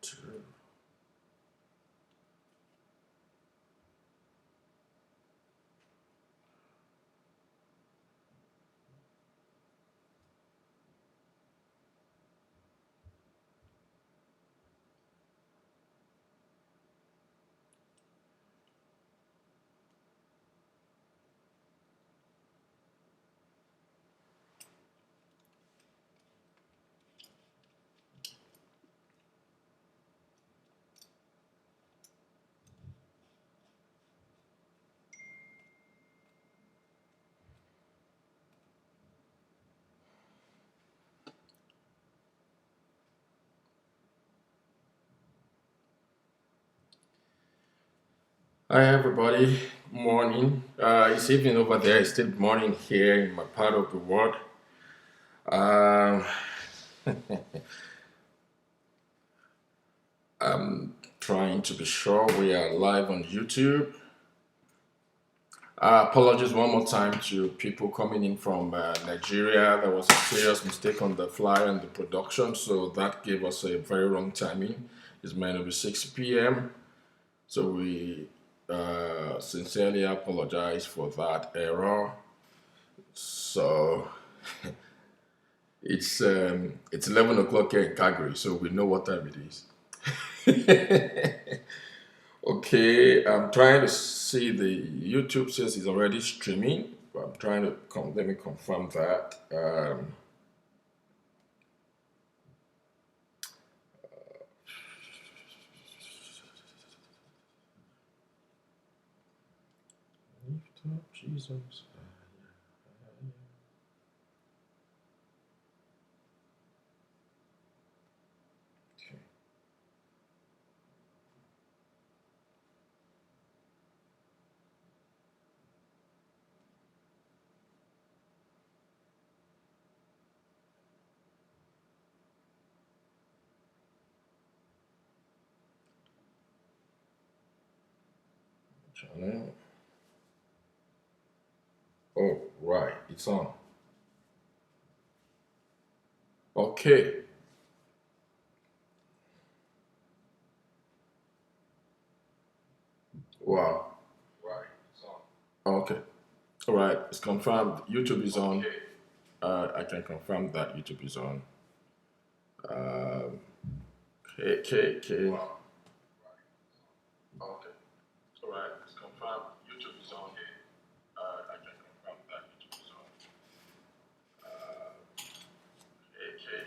True. Hi everybody, morning. It's evening over there. It's still morning here in my part of the world. Um, I'm trying to be sure we are live on YouTube. Apologies one more time to people coming in from Nigeria. There was a serious mistake on the flyer and the production, so that gave us a very wrong timing. It's meant to be 6 p.m. So we sincerely apologize for that error. So it's 11 o'clock here in Calgary, so we know what time it is. Okay, I'm trying to see the YouTube says it's already streaming. But I'm trying to let me confirm that. Lift up Jesus. Okay. Channel. Oh, right, it's on. Okay. Wow. Right, it's on. Okay. All right, it's confirmed. YouTube is on. Okay. I can confirm that YouTube is on. Um, okay. Wow. Okay. All right, it's confirmed. YouTube is on. I can confirm that YouTube is on. Okay.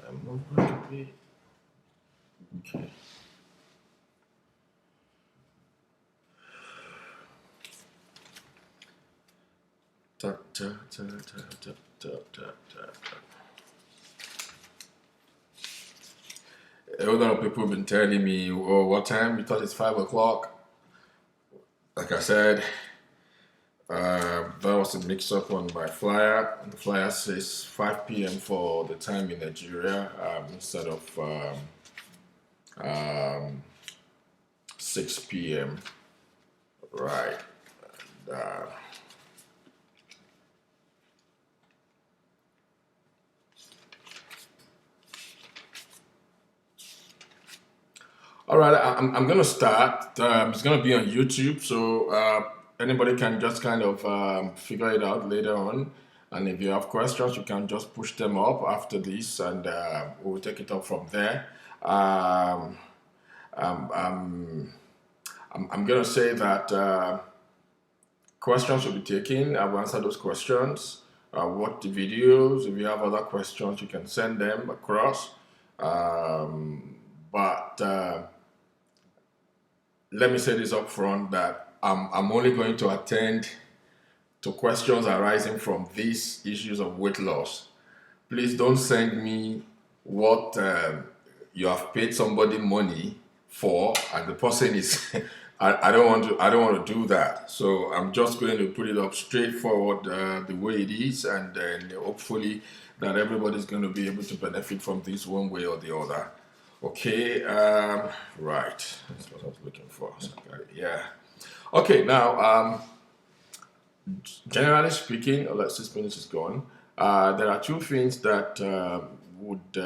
I'm not going to be. Okay. Ta, ta, ta, ta, ta, ta, ta, ta. A lot of people have been telling me, oh, what time? You thought it's 5 o'clock? Like I said, that was a mix up on my flyer. The flyer says 5 p.m. for the time in Nigeria instead of um, 6 p.m. Right. Uh, all right, I'm going to start. It's going to be on YouTube, so anybody can just kind of figure it out later on. And if you have questions, you can just push them up after this, and we'll take it up from there. Um, um, um, I'm going to say that questions will be taken. I will answer those questions. Watch the videos. If you have other questions, you can send them across. But let me say this up front that I'm only going to attend to questions arising from these issues of weight loss. please don't send me what you have paid somebody money for, and the person is. I don't want to. I don't want to do that. So I'm just going to put it up straightforward the way it is, and then hopefully that everybody's going to be able to benefit from this one way or the other. Okay. Right. That's what I was looking for. So I got it. Yeah. Okay. Now, generally speaking, let's 6 minutes is gone. There are two things that would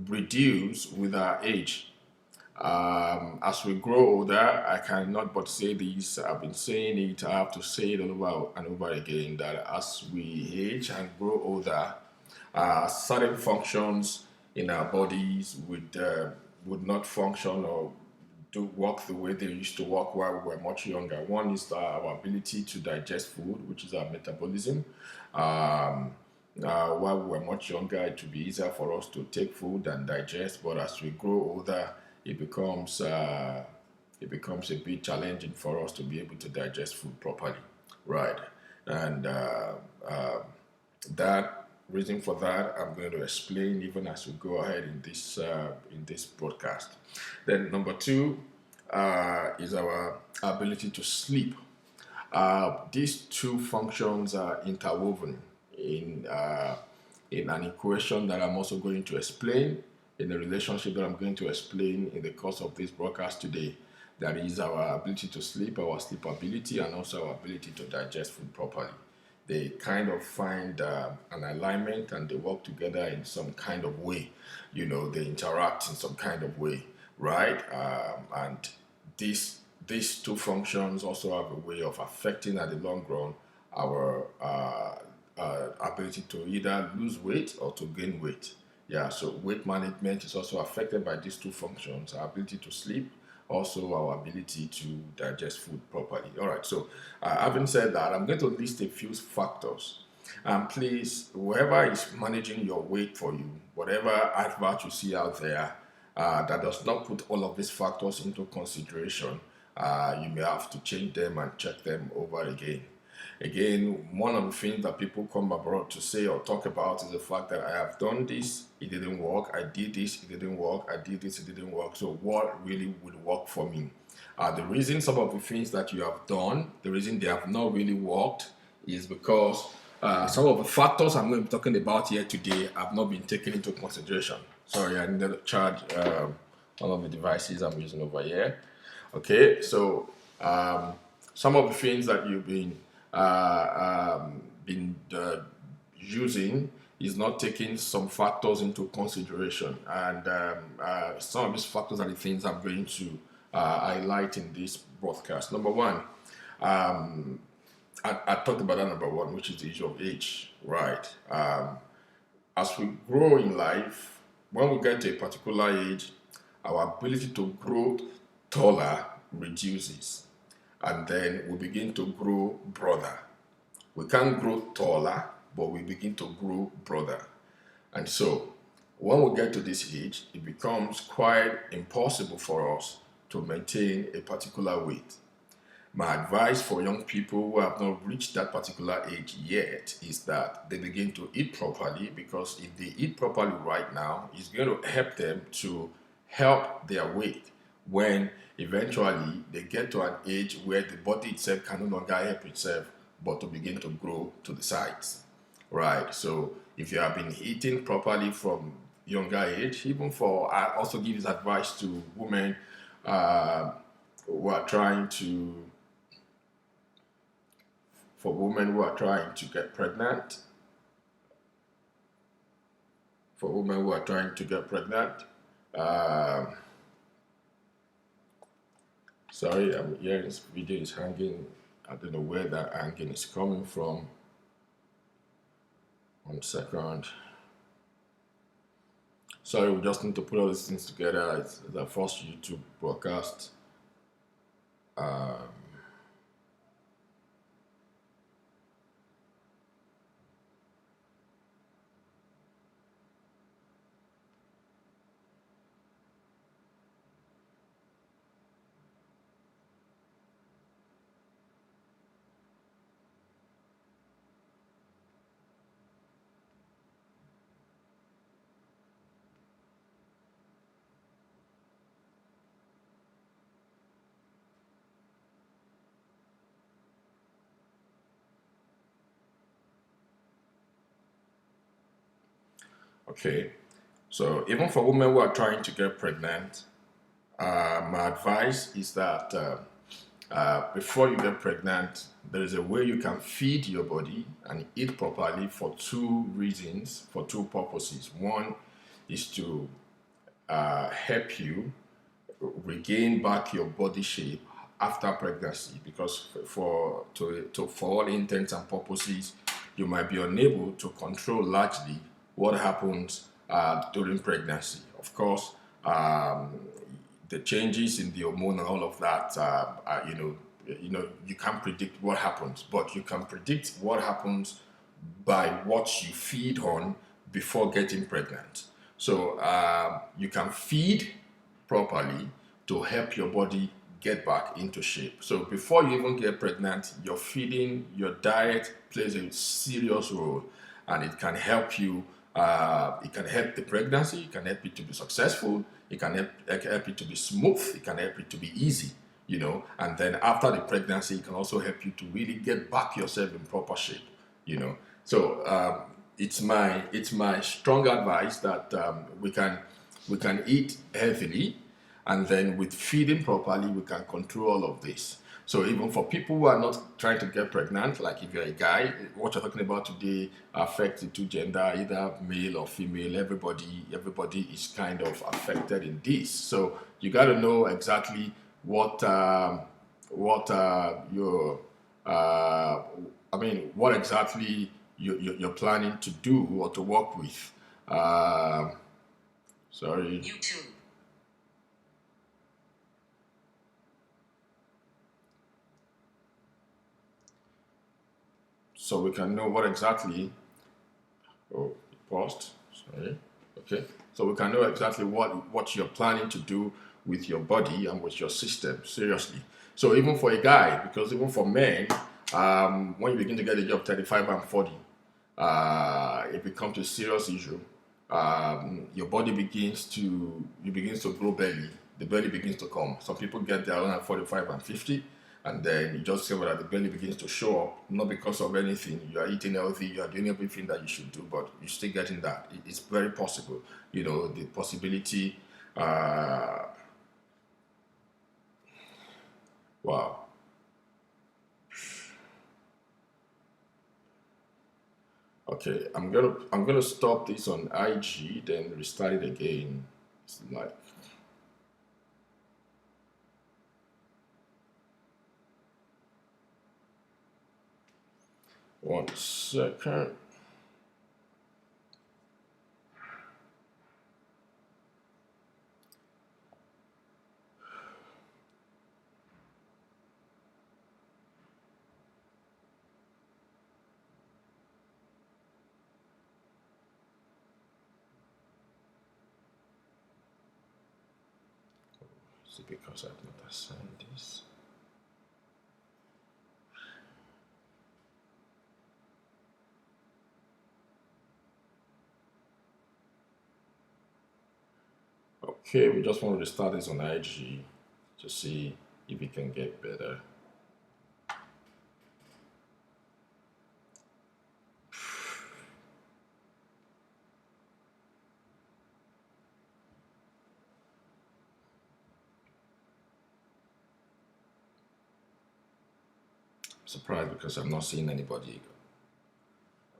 reduce with our age. As we grow older, I cannot but say this. I've been saying it. I have to say it over and over again that as we age and grow older, certain functions in our bodies would not function or do work the way they used to work while we were much younger. One is our ability to digest food, which is our metabolism. Um, while we were much younger, it would be easier for us to take food and digest, but as we grow older, it becomes uh, it becomes a bit challenging for us to be able to digest food properly, right? And uh, that reason for that, I'm going to explain even as we go ahead in this broadcast. Then number two is our ability to sleep. These two functions are interwoven in an equation that I'm also going to explain, in a relationship that I'm going to explain in the course of this broadcast today. That is our ability to sleep, our sleep ability, and also our ability to digest food properly. They kind of find an alignment and they work together in some kind of way. They interact in some kind of way, right? And these two functions also have a way of affecting at the long run our ability to either lose weight or to gain weight. Yeah, so weight management is also affected by these two functions: our ability to sleep, also our ability to digest food properly. All right, so having said that, I'm going to list a few factors. And please, whoever is managing your weight for you, whatever advert you see out there that does not put all of these factors into consideration, you may have to change them and check them over again. Again, one of the things that people come abroad to say or talk about is the fact that I have done this, it didn't work. I did this, it didn't work. I did this, it didn't work. So, what really would work for me? The reason some of the things that you have done, the reason they have not really worked is because some of the factors I'm going to be talking about here today have not been taken into consideration. Sorry, I needed to charge one of the devices I'm using over here. Okay, so some of the things that you've been using is not taking some factors into consideration, and some of these factors are the things I'm going to highlight in this broadcast. Number one, I talked about that number one, which is the issue of age, right? As we grow in life, when we get to a particular age, our ability to grow taller reduces, and then we begin to grow broader. We can't grow taller, but we begin to grow broader. And so, when we get to this age, it becomes quite impossible for us to maintain a particular weight. My advice for young people who have not reached that particular age yet is that they begin to eat properly, because if they eat properly right now, it's going to help them to help their weight when eventually they get to an age where the body itself can no longer help itself but to begin to grow to the sides. Right. So if you have been eating properly from younger age, even for I also give this advice to women uh, who are trying to for women who are trying to get pregnant, for women who are trying to get pregnant. Um, Sorry, I'm hearing this video is hanging. I don't know where that hanging is coming from. 1 second. Sorry, we just need to put all these things together. It's the first YouTube broadcast. Um, Okay, so even for women who are trying to get pregnant, my advice is that before you get pregnant, there is a way you can feed your body and eat properly for two reasons, for two purposes. One is to help you regain back your body shape after pregnancy, because for all intents and purposes you might be unable to control largely what happens during pregnancy. Of course, the changes in the hormone and all of that, you can't predict what happens, but you can predict what happens by what you feed on before getting pregnant. So you can feed properly to help your body get back into shape. So before you even get pregnant, your feeding, your diet plays a serious role, and it can help you. It can help the pregnancy. It can help it to be successful. It can help it to be smooth. It can help it to be easy. And then after the pregnancy, it can also help you to really get back yourself in proper shape. So it's my strong advice that we can eat heavily, and then with feeding properly, we can control all of this. So even for people who are not trying to get pregnant, like if you're a guy, what you're talking about today affects the two gender, either male or female. Everybody is kind of affected in this. So you got to know exactly what exactly you're planning to do or to work with. Sorry. YouTube. So we can know what exactly. Oh, it paused. Sorry. Okay. So we can know exactly what you're planning to do with your body and with your system. Seriously. So even for a guy, because even for men, when you begin to get a job 35 and 40, it becomes a serious issue. Your body begins to grow belly. The belly begins to come. Some people get their own at 45 and 50, and then you just see that the belly begins to show up, not because of anything. You are eating healthy, you are doing everything that you should do, but you're still getting that. It's very possible. The possibility. Wow. Okay, I'm gonna stop this on IG, then restart it again. It's like 1 second. Is it because I've not assigned this? Okay, we just want to restart this on IG to see if it can get better. Surprised because I'm not seeing anybody.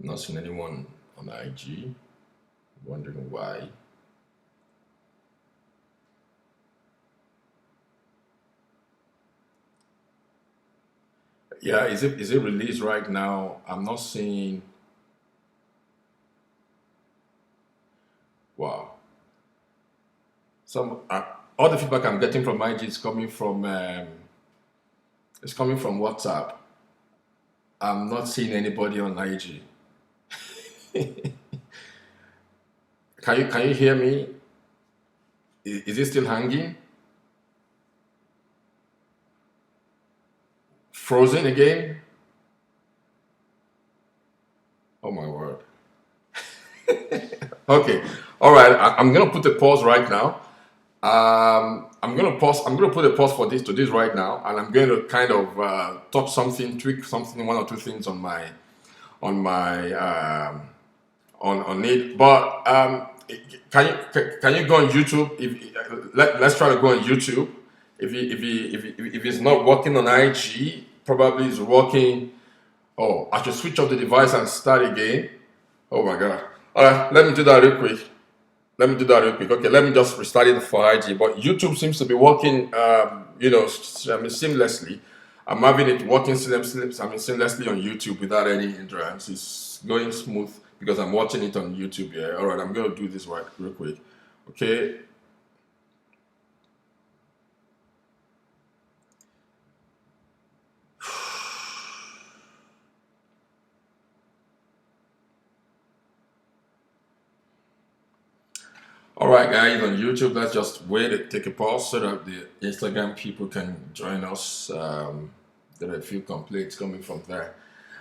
I'm not seeing anyone on IG. Wondering why. Yeah, is it released right now? I'm not seeing. Wow. Some all the feedback I'm getting from IG is coming from WhatsApp. I'm not seeing anybody on IG. Can you hear me? Is it still hanging? Frozen again? Oh my word. Okay. All right. I'm gonna put a pause right now. I'm gonna pause. I'm gonna put a pause for this right now, and I'm going to kind of touch something, tweak something, one or two things on my on it. But can you go on YouTube? If let's try to go on YouTube. If it's not working on IG, probably it's working. Oh, I should switch off the device and start again. Oh my god! All right, let me do that real quick. Let me do that real quick. Okay, let me just restart it for IG. But YouTube seems to be working, seamlessly. I'm having it working seamlessly on YouTube without any hindrance. It's going smooth because I'm watching it on YouTube. Yeah. All right, I'm gonna do this right real quick. Okay. All right, guys, on YouTube, let's just wait and take a pause so that the Instagram people can join us. There are a few complaints coming from there.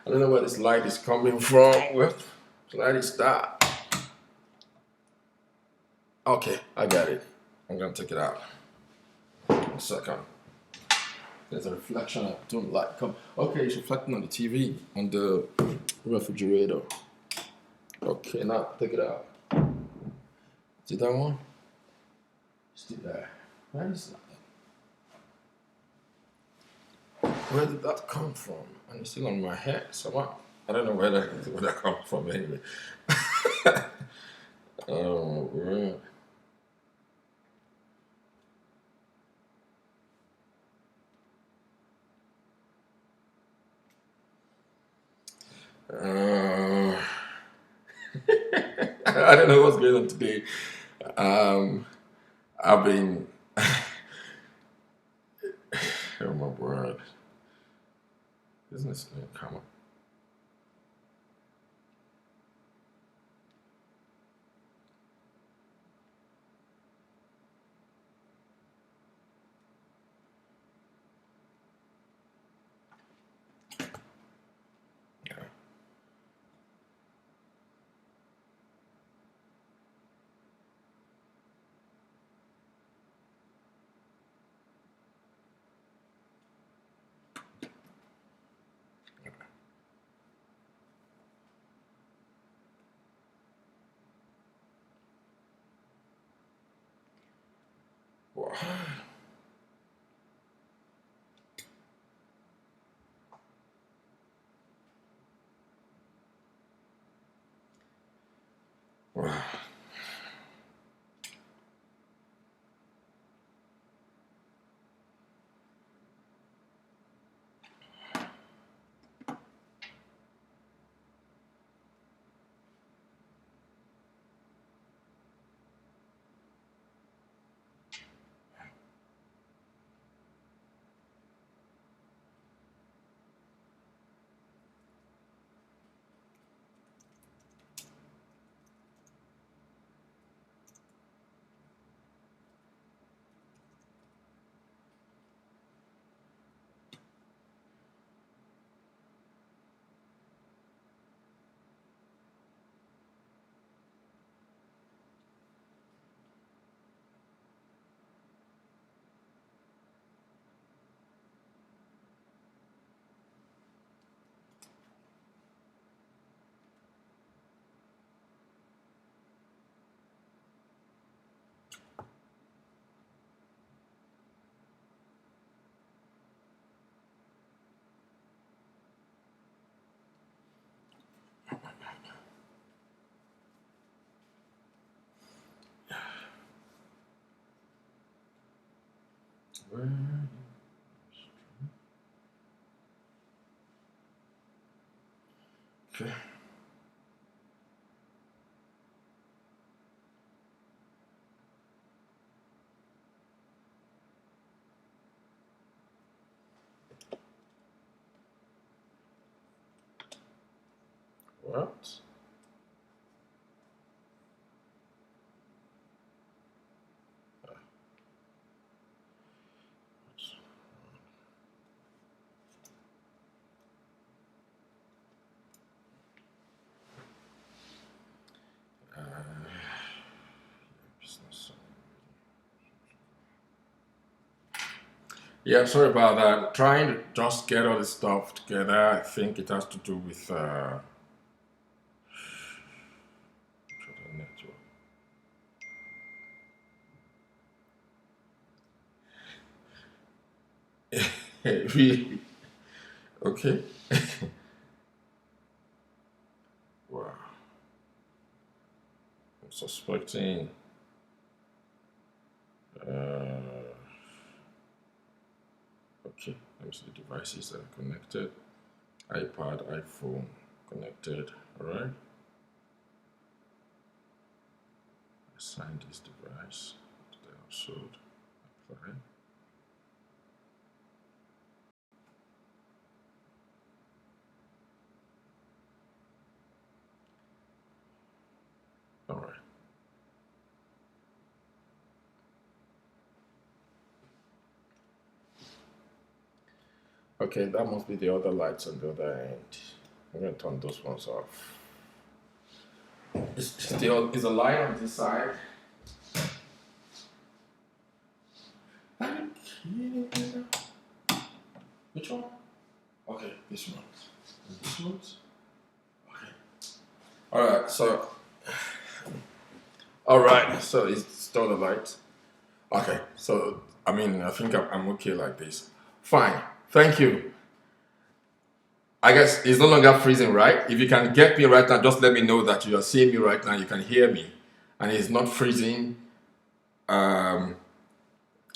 I don't know where this light is coming from. What light is that? Okay, I got it. I'm gonna take it out. 1 second. There's a reflection. I don't like. Come. Okay, it's reflecting on the TV, on the refrigerator. Okay, now take it out. See that one? Still there. Where is that? Where did that come from? And it's still on my head. So what? I don't know where that comes from anyway. Oh, right. Uh, I don't know what's going on today. Um, I've been, oh my word, isn't this going to come up? Yeah. Wow. Wow. Where? Okay. What? Uh, business. Yeah, sorry about that. Trying to just get all this stuff together. I think it has to do with Really? Okay. Wow. I'm suspecting. Uh, okay. Let me see the devices that are connected. iPad, iPhone connected. All right. Assign this device to the household. Apply. All right. Okay, that must be the other lights on the other end. I'm gonna turn those ones off. Is still is a light on this side? Are you kidding me? Which one? Okay, this one. This one. Okay. All right. So it's still the light. Okay. So I mean, I think I'm okay like this. Fine. Thank you. I guess it's no longer freezing, right? If you can get me right now, just let me know that you are seeing me right now. You can hear me, and it's not freezing. Um,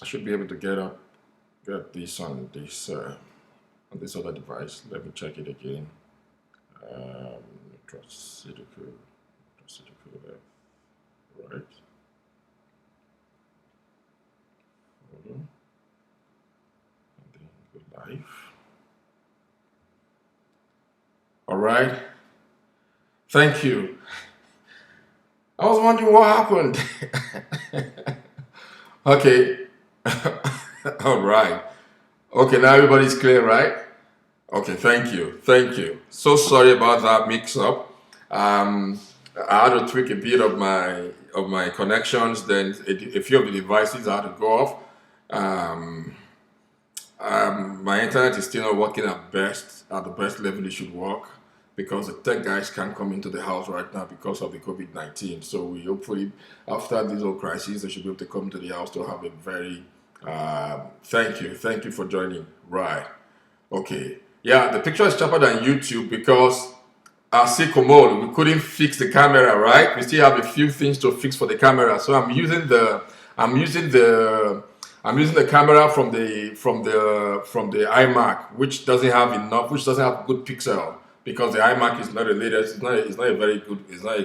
I should be able to get this on this other device. Let me check it again. Trust Citico there, right? Hold on, and then go live. All right. Thank you. I was wondering what happened. Okay. All right. Okay, now everybody's clear, right? Okay, thank you. Thank you. So sorry about that mix up. Um, I had to tweak a bit of my connections, then a few of the devices I had to go off. Um, my internet is still not working at the best level it should work because the tech guys can't come into the house right now because of the COVID-19. So we hopefully, after this whole crisis, they should be able to come to the house to have a very, thank you for joining. Right. Okay. Yeah, the picture is sharper than YouTube because see Komodo, we couldn't fix the camera, right? We still have a few things to fix for the camera. So I'm using the I'm using the camera from the iMac, which doesn't have good pixel because the iMac is not the latest. It's not a very good. It's not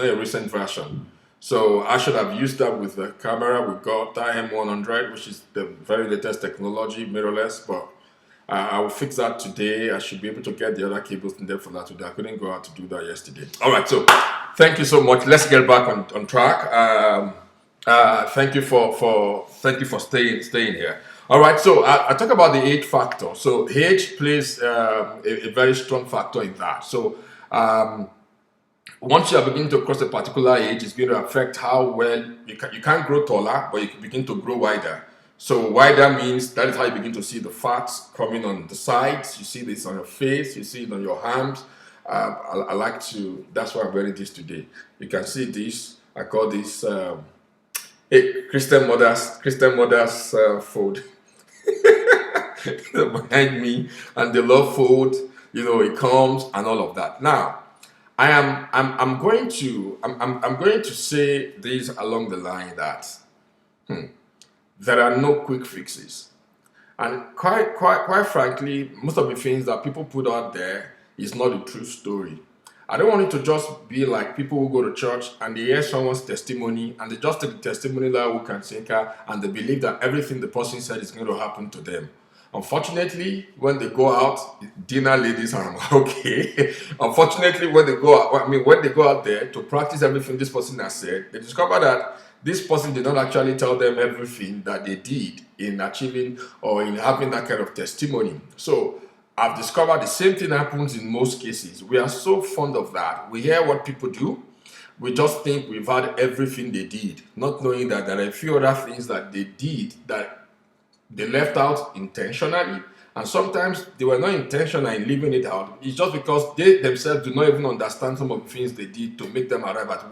a recent version. So I should have used that with the camera. We got that M100, which is the very latest technology, mirrorless. But I will fix that today. I should be able to get the other cables in there for that today. I couldn't go out to do that yesterday. All right, so thank you so much. Let's get back on track. Thank you for staying here. All right, so I talk about the age factor. So age plays a very strong factor in that. So once you are beginning to cross a particular age, it's going to affect how well you can't grow taller, but you can begin to grow wider. So wider means that is how you begin to see the fats coming on the sides. You see this on your face, you see it on your arms. I like to. That's why I'm wearing this today. You can see this. I call this Christian mothers fold behind me, and the love fold. It comes and all of that. Now I'm going to I'm going to say this along the line that there are no quick fixes, and quite frankly, most of the things that people put out there is not a true story. I don't want it to just be like people who go to church and they hear someone's testimony and they just take the testimony like who can sinker and they believe that everything the person said is going to happen to them. Unfortunately, when they go out, dinner ladies are okay. Unfortunately, when they go out there to practice everything this person has said, they discover that this person did not actually tell them everything that they did in achieving or in having that kind of testimony. So I've discovered the same thing happens in most cases. We are so fond of that. We hear what people do. We just think we've had everything they did, not knowing that there are a few other things that they did that they left out intentionally. And sometimes they were not intentional in leaving it out. It's just because they themselves do not even understand some of the things they did to make them arrive at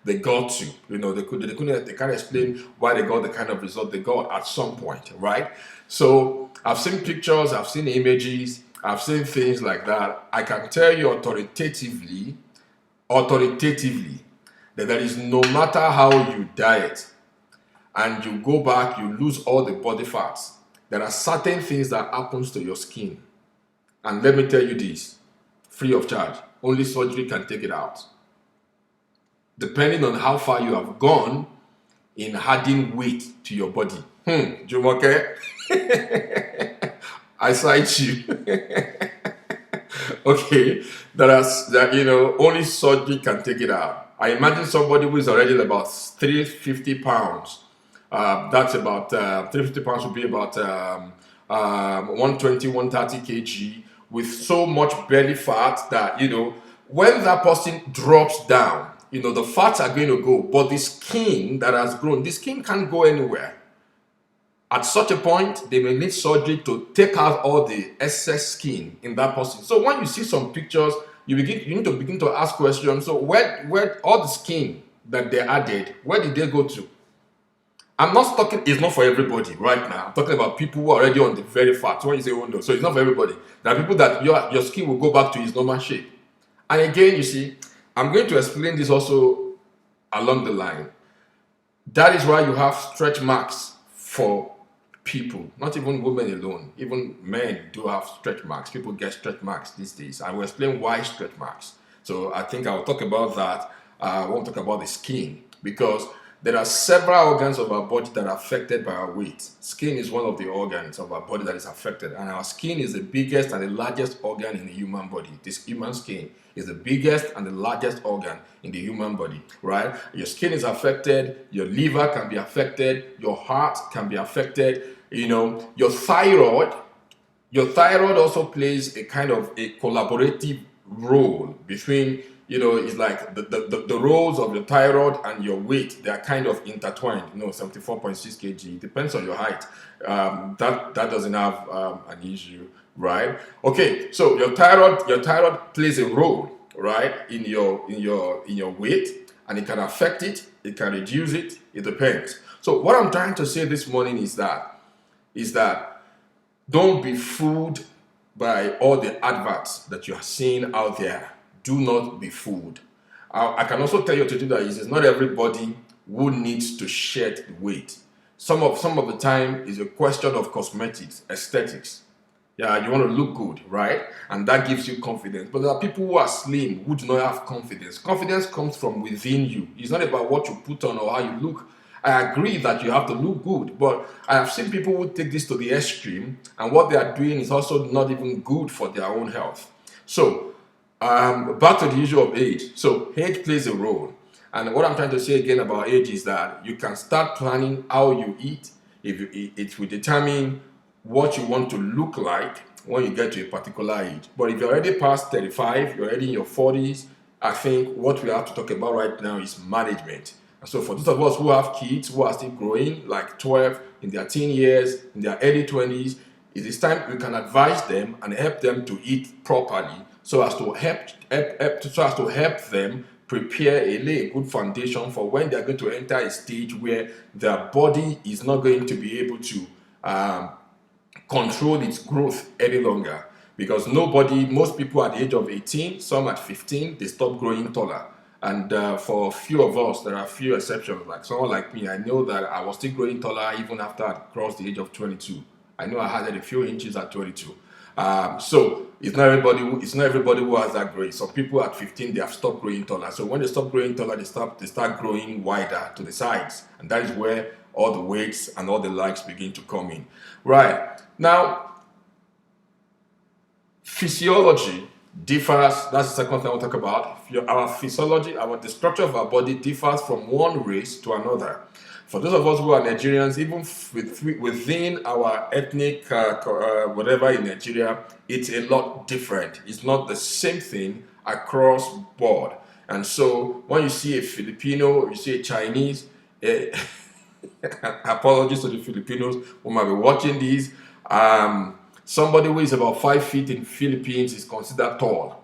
they got to. They can't explain why they got the kind of result they got at some point, right? So I've seen pictures, I've seen images, I've seen things like that. I can tell you authoritatively, that there is, no matter how you diet and you go back, you lose all the body fats, there are certain things that happens to your skin. And let me tell you this, free of charge. Only surgery can take it out. Depending on how far you have gone in adding weight to your body. Jumoke, I cite you. Okay, only surgery can take it out. I imagine somebody who is already about 350 pounds. That's about 350 pounds would be about 120, 130 kg with so much belly fat that, when that person drops down, the fats are going to go, but the skin that has grown, the skin can't go anywhere. At such a point, they may need surgery to take out all the excess skin in that person. So when you see some pictures, you need to begin to ask questions. So where all the skin that they added, where did they go to? I'm not talking, it's not for everybody right now. I'm talking about people who are already on the very fat. When you say, oh no, so it's not for everybody. There are people that your skin will go back to its normal shape. And again, you see, I'm going to explain this also along the line. That is why you have stretch marks for people, not even women alone. Even men do have stretch marks. People get stretch marks these days. I will explain why stretch marks. So I think I'll talk about that. I won't talk about the skin, because there are several organs of our body that are affected by our weight. Skin is one of the organs of our body that is affected, and our skin is the biggest and the largest organ in the human body. This human skin is the biggest and the largest organ in the human body, right? Your skin is affected, your liver can be affected, your heart can be affected, your thyroid also plays a kind of a collaborative role between, it's like the roles of your thyroid and your weight, they are kind of intertwined. 74.6 kg, it depends on your height. That doesn't have an issue, right? Okay, so your thyroid plays a role, right, in your weight, and it can affect it, it can reduce it, it depends. So what I'm trying to say this morning is that don't be fooled by all the adverts that you are seeing out there. Do not be fooled. I can also tell you today that it is not everybody who needs to shed weight. Some of the time is a question of cosmetics, aesthetics. Yeah, you want to look good, right? And that gives you confidence. But there are people who are slim who do not have confidence. Confidence comes from within you. It's not about what you put on or how you look. I agree that you have to look good, but I have seen people who take this to the extreme, and what they are doing is also not even good for their own health. So, back to the issue of age. So, age plays a role. And what I'm trying to say again about age is that you can start planning how you eat. It will determine what you want to look like when you get to a particular age. But if you're already past 35, you're already in your 40s, I think what we have to talk about right now is management. And so for those of us who have kids who are still growing, like 12, in their teen years, in their early 20s, it is time we can advise them and help them to eat properly so as to help them prepare a good foundation for when they're going to enter a stage where their body is not going to be able to control its growth any longer. Because most people at the age of 18, some at 15, they stop growing taller. And for a few of us, there are a few exceptions. Like someone like me, I know that I was still growing taller even after I crossed the age of 22. I know I had a few inches at 22. So it's not everybody who has that growth. Some people at 15, they have stopped growing taller. So when they stop growing taller, they start growing wider to the sides, and that is where all the weights and all the likes begin to come in. Right now, physiology differs. That's the second thing I'll talk about. Our physiology, the structure of our body differs from one race to another. For those of us who are Nigerians, even within our ethnic whatever in Nigeria, it's a lot different. It's not the same thing across board. And so when you see a Filipino, you see a Chinese, apologies to the Filipinos who might be watching these. Somebody who is about 5 feet in Philippines is considered tall.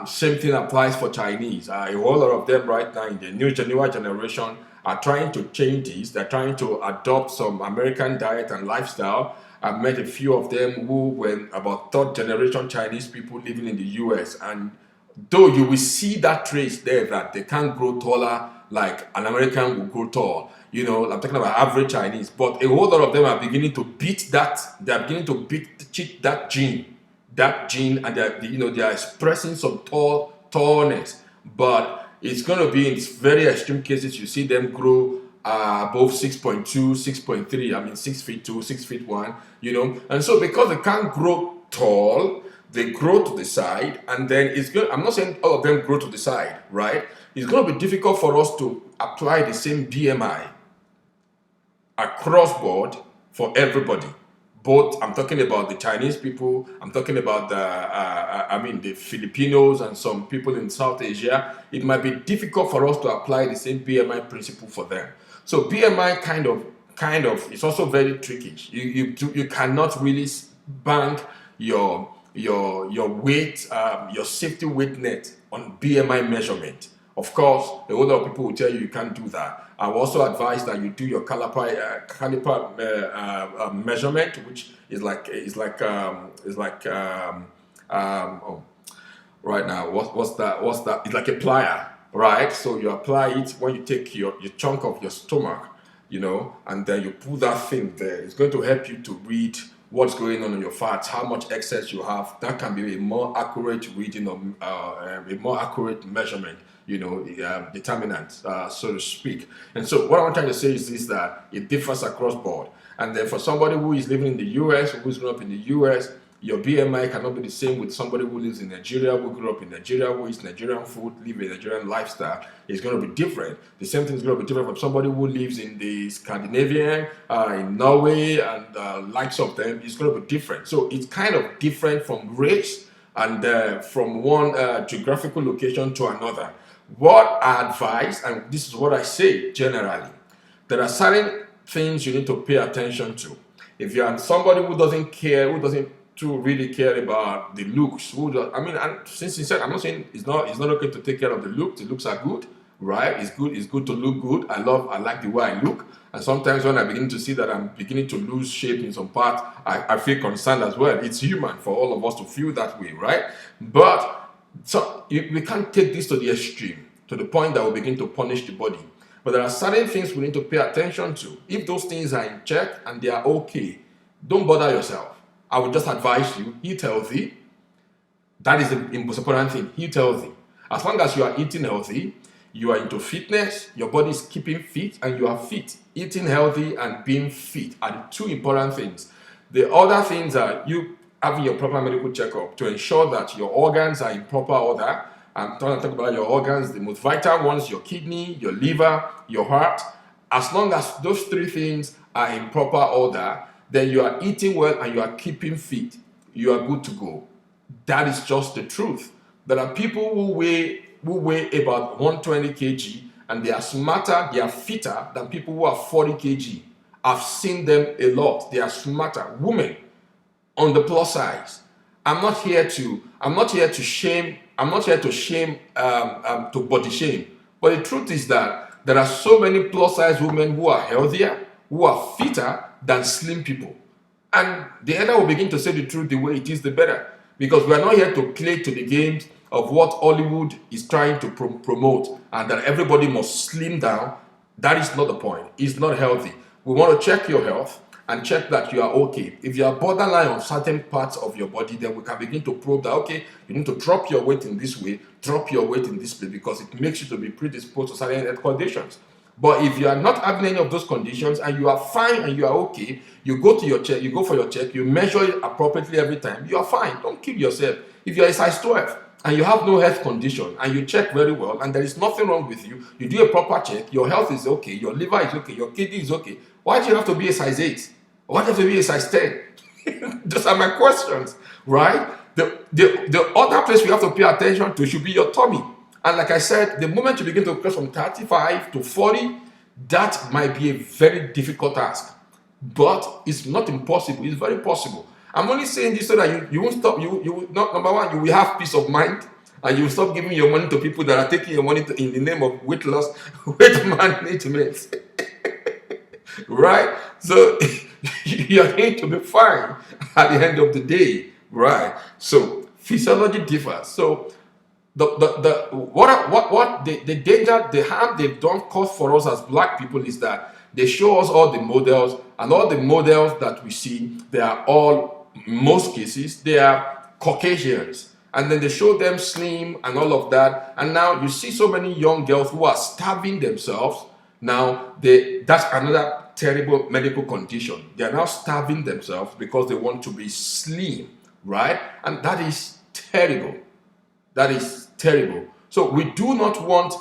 Same thing applies for Chinese. A whole lot of them right now in the newer generation are trying to change this. They're trying to adopt some American diet and lifestyle. I've met a few of them who were about third generation Chinese people living in the US. And though you will see that trace there that they can't grow taller like an American will grow tall. You know, I'm talking about average Chinese, but a whole lot of them are beginning to beat that. They're beginning to cheat that gene, and they're expressing some tallness. But it's going to be in very extreme cases. You see them grow above 6.2, 6.3. I mean 6 feet 2, 6 feet 1. You know, and so because they can't grow tall, they grow to the side, and then it's going. I'm not saying all of them grow to the side, right? It's going to be difficult for us to apply the same BMI across board for everybody. Both, I'm talking about the Chinese people, I'm talking about the Filipinos and some people in South Asia. It might be difficult for us to apply the same BMI principle for them. So BMI kind of is also very tricky. You cannot really bank your weight, your safety weight net on BMI measurement. Of course, a whole lot of people will tell you can't do that. I will also advise that you do your caliper measurement, which is like right now. What's that? It's like a plier, right? So you apply it when you take your chunk of your stomach, you know, and then you pull that thing there. It's going to help you to read what's going on in your fats, how much excess you have. That can be a more accurate reading of a more accurate measurement, you know, determinant, so to speak. And so what I'm trying to say is this, that it differs across board. And then for somebody who is living in the US, who's grown up in the US, your BMI cannot be the same with somebody who lives in Nigeria, who grew up in Nigeria, who eats Nigerian food, live a Nigerian lifestyle. It's going to be different. The same thing is going to be different from somebody who lives in the Scandinavian, in Norway, and likes of them. It's going to be different. So it's kind of different from race and from one geographical location to another. What I advise, and this is what I say generally, there are certain things you need to pay attention to. If you are somebody who doesn't care, who doesn't to really care about the looks, and since he said, I'm not saying it's not okay to take care of the looks. The looks are good, right? It's good to look good. I like the way I look, and sometimes when I begin to see that I'm beginning to lose shape in some part, I feel concerned as well. It's human for all of us to feel that way, right? But so we can't take this to the extreme, to the point that we begin to punish the body. But there are certain things we need to pay attention to. If those things are in check and they are okay, don't bother yourself. I would just advise you, eat healthy. That is the most important thing. Eat healthy. As long as you are eating healthy, you are into fitness, your body is keeping fit, and you are fit. Eating healthy and being fit are the two important things. The other things are you having your proper medical checkup to ensure that your organs are in proper order. I'm talking about your organs, the most vital ones, your kidney, your liver, your heart. As long as those three things are in proper order, then you are eating well and you are keeping fit. You are good to go. That is just the truth. There are people who weigh about 120 kg and they are smarter, they are fitter than people who are 40 kg. I've seen them a lot. They are smarter. Women on the plus size. I'm not here to shame, to body shame. But the truth is that there are so many plus size women who are healthier, who are fitter than slim people. And the elder will begin to say the truth the way it is, the better. Because we are not here to play to the games of what Hollywood is trying to promote, and that everybody must slim down. That is not the point. It's not healthy. We want to check your health and check that you are okay. If you are borderline on certain parts of your body, then we can begin to probe that, okay, you need to drop your weight in this way, drop your weight in this way, because it makes you to be predisposed to certain health conditions. But if you are not having any of those conditions and you are fine and you are okay, you go to your check, you go for your check, you measure it appropriately every time, you are fine. Don't kill yourself. If you are a size 12 and you have no health condition and you check very well and there is nothing wrong with you, you do a proper check, your health is okay, your liver is okay, your kidney is okay, why do you have to be a size 8? Why do you have to be a size 10? Those are my questions, right? The other place we have to pay attention to should be your tummy. And like I said, the moment you begin to cross from 35 to 40, that might be a very difficult task. But it's not impossible. It's very possible. I'm only saying this so that you won't stop. You will not, number one, you will have peace of mind, and you will stop giving your money to people that are taking your money in the name of weight loss, weight management. Right? So you're going to be fine at the end of the day. Right? So physiology differs. So the danger, the harm they've done cause for us as black people is that they show us all the models, and all the models that we see, they are all, in most cases, they are Caucasians. And then they show them slim and all of that. And now you see so many young girls who are starving themselves. Now that's another terrible medical condition. They are now starving themselves because they want to be slim, right? And that is terrible. That is terrible. So we do not want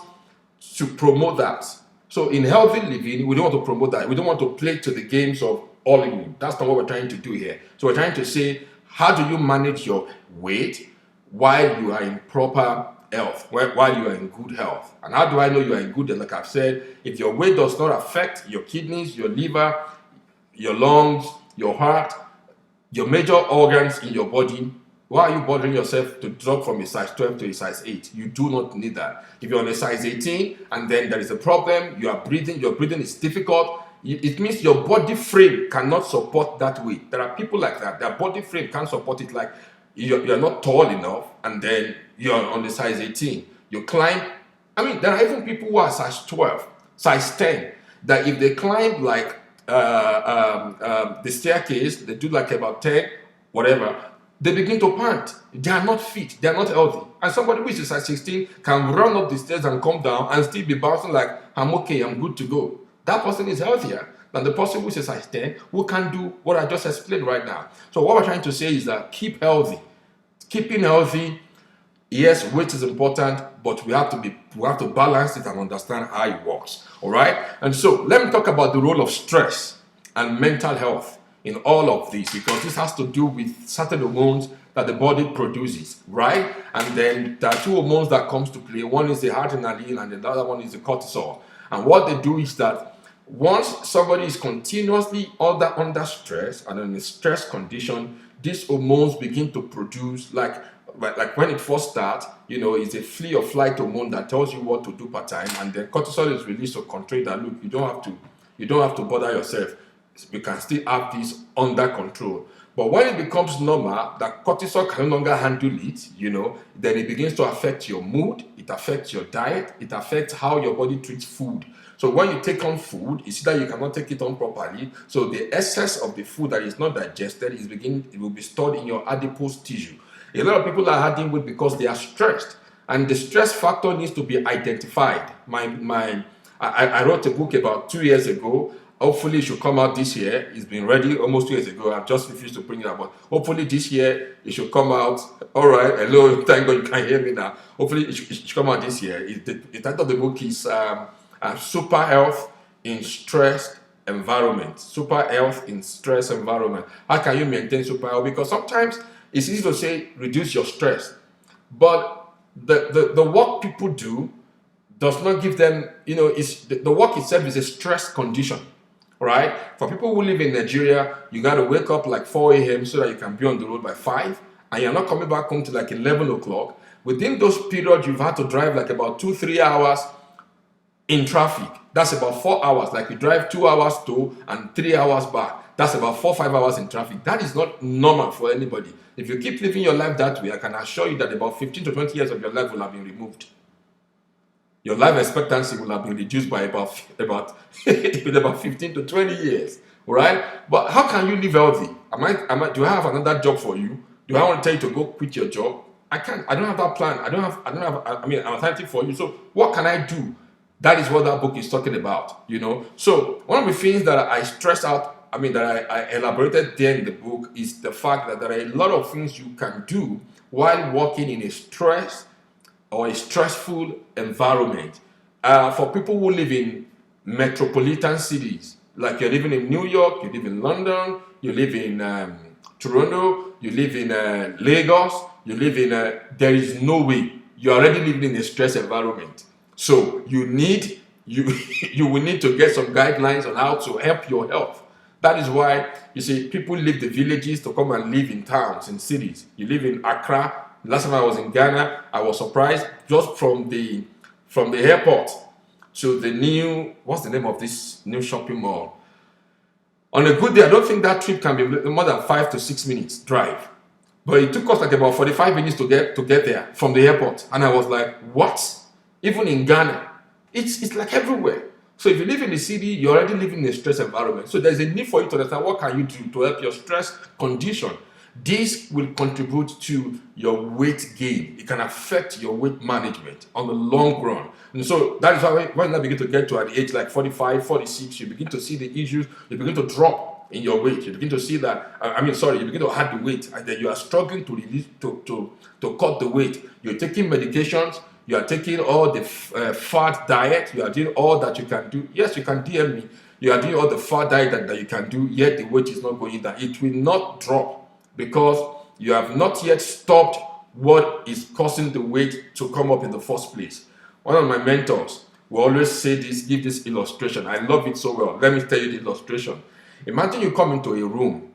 to promote that. So in healthy living, we don't want to promote that. We don't want to play to the games of Hollywood. That's not what we're trying to do here. So we're trying to say, how do you manage your weight while you are in proper health, while you are in good health? And how do I know you are in good health? Like I've said, if your weight does not affect your kidneys, your liver, your lungs, your heart, your major organs in your body, why are you bothering yourself to drop from a size 12 to a size 8? You do not need that. If you're on a size 18 and then there is a problem, you are breathing, your breathing is difficult, it means your body frame cannot support that weight. There are people like that. Their body frame can't support it. Like you're not tall enough and then you're on the size 18. You climb. I mean, there are even people who are size 12, size 10, that if they climb like the staircase, they do like about 10, whatever, they begin to pant. They are not fit. They are not healthy. And somebody who is size 16 can run up the stairs and come down and still be bouncing like, I'm okay, I'm good to go. That person is healthier than the person who is size 10 who can do what I just explained right now. So what we're trying to say is that keep healthy. Keeping healthy, yes, weight is important, but we have to balance it and understand how it works. All right? And so let me talk about the role of stress and mental health in all of this, because this has to do with certain hormones that the body produces, right? And then there are two hormones that comes to play. One is the adrenaline and the other one is the cortisol. And what they do is that once somebody is continuously under stress and in a stress condition, these hormones begin to produce like when it first starts, it's a flee or flight hormone that tells you what to do per time, and then cortisol is released to control that. Look, you don't have to bother yourself. We can still have this under control. But when it becomes normal, that cortisol can no longer handle it, then it begins to affect your mood, it affects your diet, it affects how your body treats food. So when you take on food, it's that you cannot take it on properly. So the excess of the food that is not digested it will be stored in your adipose tissue. A lot of people are having weight because they are stressed, and the stress factor needs to be identified. I wrote a book about 2 years ago. Hopefully it should come out this year. It's been ready almost 2 years ago. I've just refused to bring it out, but hopefully this year it should come out. All right, hello, thank God you can hear me now. Hopefully it should come out this year. The title of the book is Super Health in Stressed Environment. Super Health in Stress Environment. How can you maintain super health? Because sometimes it's easy to say reduce your stress, but the work people do does not give them, the work itself is a stress condition. Right? For people who live in Nigeria, you got to wake up like 4 a.m. so that you can be on the road by 5, and you're not coming back home till like 11 o'clock. Within those periods, you've had to drive like about 2-3 hours in traffic. That's about 4 hours. Like you drive 2 hours to and 3 hours back. That's about 4-5 hours in traffic. That is not normal for anybody. If you keep living your life that way, I can assure you that about 15 to 20 years of your life will have been removed. Your life expectancy will have been reduced by about 15 to 20 years, right? But how can you live healthy? Do I have another job for you? Do I want to tell you to go quit your job? I can't. I don't have that plan. I'm an alternative for you. So what can I do? That is what that book is talking about, So one of the things that I stressed out, that I elaborated there in the book is the fact that there are a lot of things you can do while working in a stress or a stressful environment. For people who live in metropolitan cities, like you're living in New York, you live in London, you live in Toronto, you live in Lagos, you live in, there is no way. You're already living in a stress environment. So you will need to get some guidelines on how to help your health. That is why you see people leave the villages to come and live in towns, in cities. You live in Accra. Last time I was in Ghana, I was surprised just from the airport to the new, what's the name of this new shopping mall? On a good day, I don't think that trip can be more than 5 to 6 minutes drive. But it took us like about 45 minutes to get there from the airport. And I was like, what? Even in Ghana, it's like everywhere. So if you live in the city, you're already living in a stress environment. So there's a need for you to understand what can you do to help your stress condition. This will contribute to your weight gain. It can affect your weight management on the long run. And so that is why when I begin to get to an age like 45, 46, you begin to see the issues, you begin to drop in your weight. You begin to see that, you begin to add the weight, and then you are struggling to release, to cut the weight. You're taking medications, you are taking all the fat diet, you are doing all that you can do. Yes, you can DM me. You are doing all the fat diet that you can do, yet the weight is not going down. It will not drop because you have not yet stopped what is causing the weight to come up in the first place. One of my mentors will always say this, give this illustration. I love it so well. Let me tell you the illustration. Imagine you come into a room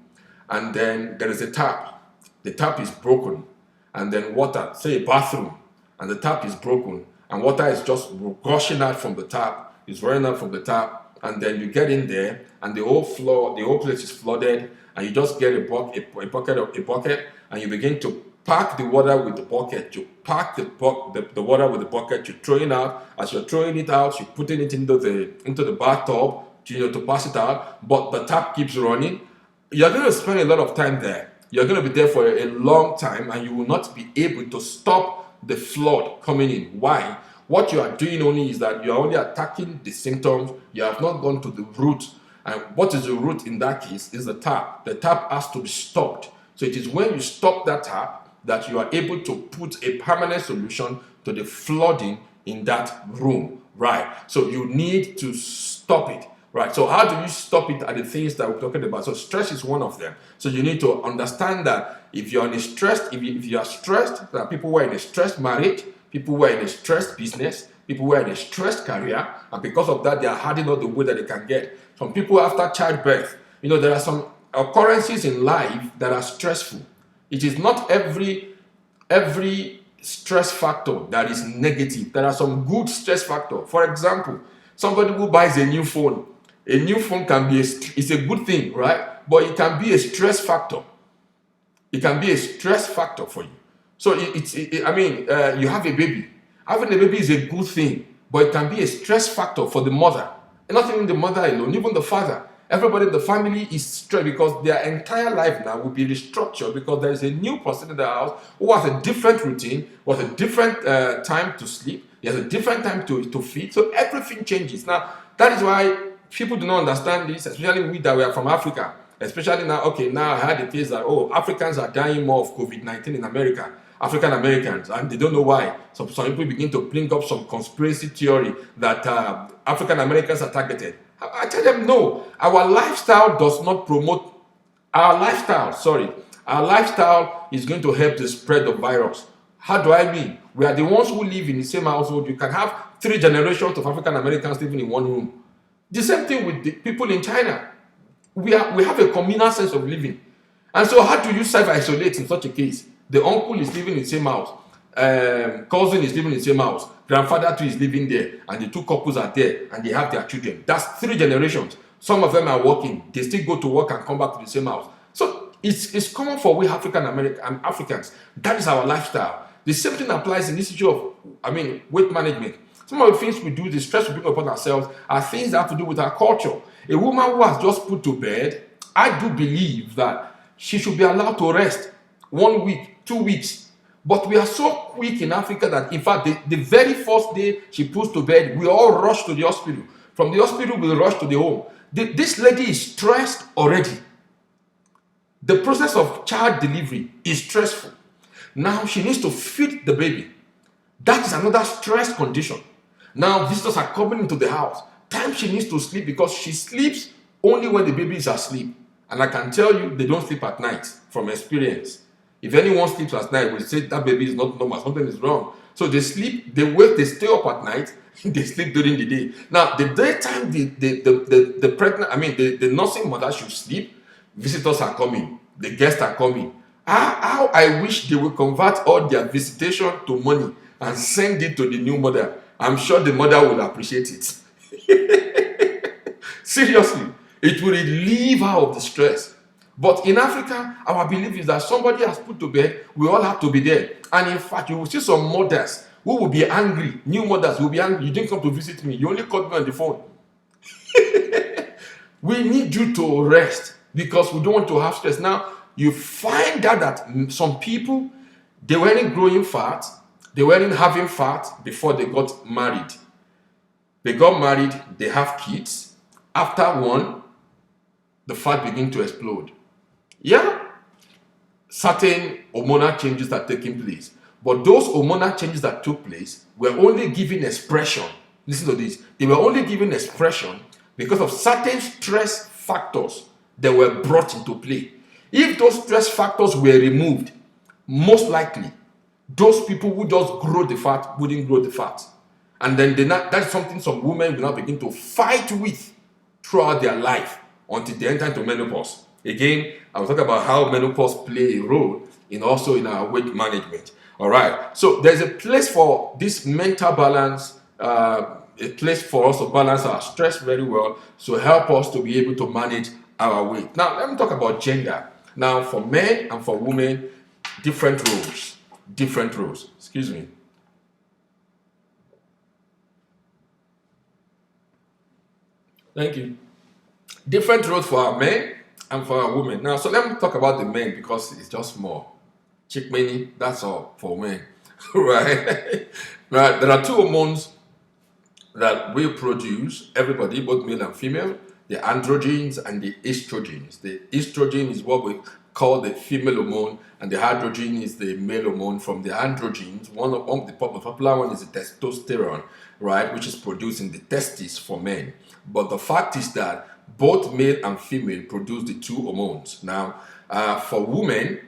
and then there is a tap. The tap is broken, and then water, say a bathroom, and the tap is broken, and water is just gushing out from the tap, is running out from the tap, and then you get in there, and the whole floor, the whole place is flooded, and you just get a bucket, and you begin to pack the water with the bucket. You pack the water with the bucket. You're throwing out. As you're throwing it out, you're putting it into the bathtub, to pass it out. But the tap keeps running. You're going to spend a lot of time there. You're going to be there for a long time, and you will not be able to stop the flood coming in. Why? What you are doing only is that you are only attacking the symptoms. You have not gone to the root. And what is the root in that case is the tap. The tap has to be stopped. So it is when you stop that tap that you are able to put a permanent solution to the flooding in that room, right? So you need to stop it, right? So how do you stop it are the things that we're talking about. So stress is one of them. So you need to understand that if you're in a stressed, if you are stressed, there are people who are in a stressed marriage, people who are in a stressed business, people who are in a stressed career, and because of that, they are harding all the weight that they can get. Some people after childbirth, there are some occurrences in life that are stressful. It is not every stress factor that is negative. There are some good stress factor. For example, somebody who buys a new phone. A new phone can be it's a good thing, right? But it can be a stress factor. It can be a stress factor for you. So you have a baby. Having a baby is a good thing, but it can be a stress factor for the mother. And not even the mother alone, even the father. Everybody in the family is stressed because their entire life now will be restructured because there is a new person in the house who has a different routine, who has a different time to sleep, he has a different time to feed. So everything changes. Now, that is why people do not understand this, especially we that we are from Africa. Especially now, now I heard the case that, Africans are dying more of COVID-19 in America. African Americans, and they don't know why. So some people begin to bring up some conspiracy theory that African Americans are targeted. I tell them no. Our lifestyle does not promote. Our lifestyle is going to help the spread of virus. How do I mean? We are the ones who live in the same household. You can have 3 generations of African Americans living in one room. The same thing with the people in China. We have a communal sense of living, and so how do you self-isolate in such a case? The uncle is living in the same house, cousin is living in the same house, grandfather too is living there, and the 2 couples are there, and they have their children. That's 3 generations. Some of them are working. They still go to work and come back to the same house. So it's common for we Africans. That is our lifestyle. The same thing applies in this issue of, weight management. Some of the things we do, the stress we bring upon ourselves, are things that have to do with our culture. A woman who has just put to bed, I do believe that she should be allowed to rest 1 week, 2 weeks. But we are so quick in Africa that, in fact, the very first day she puts to bed, we all rush to the hospital. From the hospital, we rush to the home. This lady is stressed already. The process of child delivery is stressful. Now she needs to feed the baby. That is another stress condition. Now visitors are coming into the house. Time she needs to sleep because she sleeps only when the baby is asleep. And I can tell you, they don't sleep at night from experience. If anyone sleeps at night, we say that baby is not normal, something is wrong. So they sleep, they wake, they stay up at night, they sleep during the day. Now, the daytime, the pregnant, I mean, the nursing mother should sleep, visitors are coming, the guests are coming. How I wish they would convert all their visitation to money and send it to the new mother. I'm sure the mother will appreciate it. Seriously, it will relieve her of the stress. But in Africa, our belief is that somebody has put to bed, we all have to be there. And in fact, you will see some mothers who will be angry. New mothers will be angry. You didn't come to visit me. You only called me on the phone. We need you to rest because we don't want to have stress. Now, you find out that some people, they weren't growing fat, they weren't having fat before they got married. They got married, they have kids. After one, the fat begin to explode. Yeah, certain hormonal changes are taking place. But those hormonal changes that took place were only given expression. Listen to this. They were only given expression because of certain stress factors that were brought into play. If those stress factors were removed, most likely those people who just grow the fat wouldn't grow the fat. And then that's something some women will now begin to fight with throughout their life until they enter into menopause. Again, I will talk about how menopause play a role in also in our weight management. All right. So there's a place for this mental balance, a place for us to balance our stress very well, so help us to be able to manage our weight. Now, let me talk about gender. Now, for men and for women, different roles. Different roles. Excuse me. Thank you. Different roles for our men and for our women. Now, so let me talk about the men because it's just more. Chick many, that's all for men. Right? Right. There are two hormones that we produce, everybody, both male and female, the androgens and the estrogens. The estrogen is what we call the female hormone, and the androgen is the male hormone. From the androgens, one of the popular one is the testosterone, right, which is produced in the testes for men. But the fact is that both male and female produce the two hormones. Now, for women,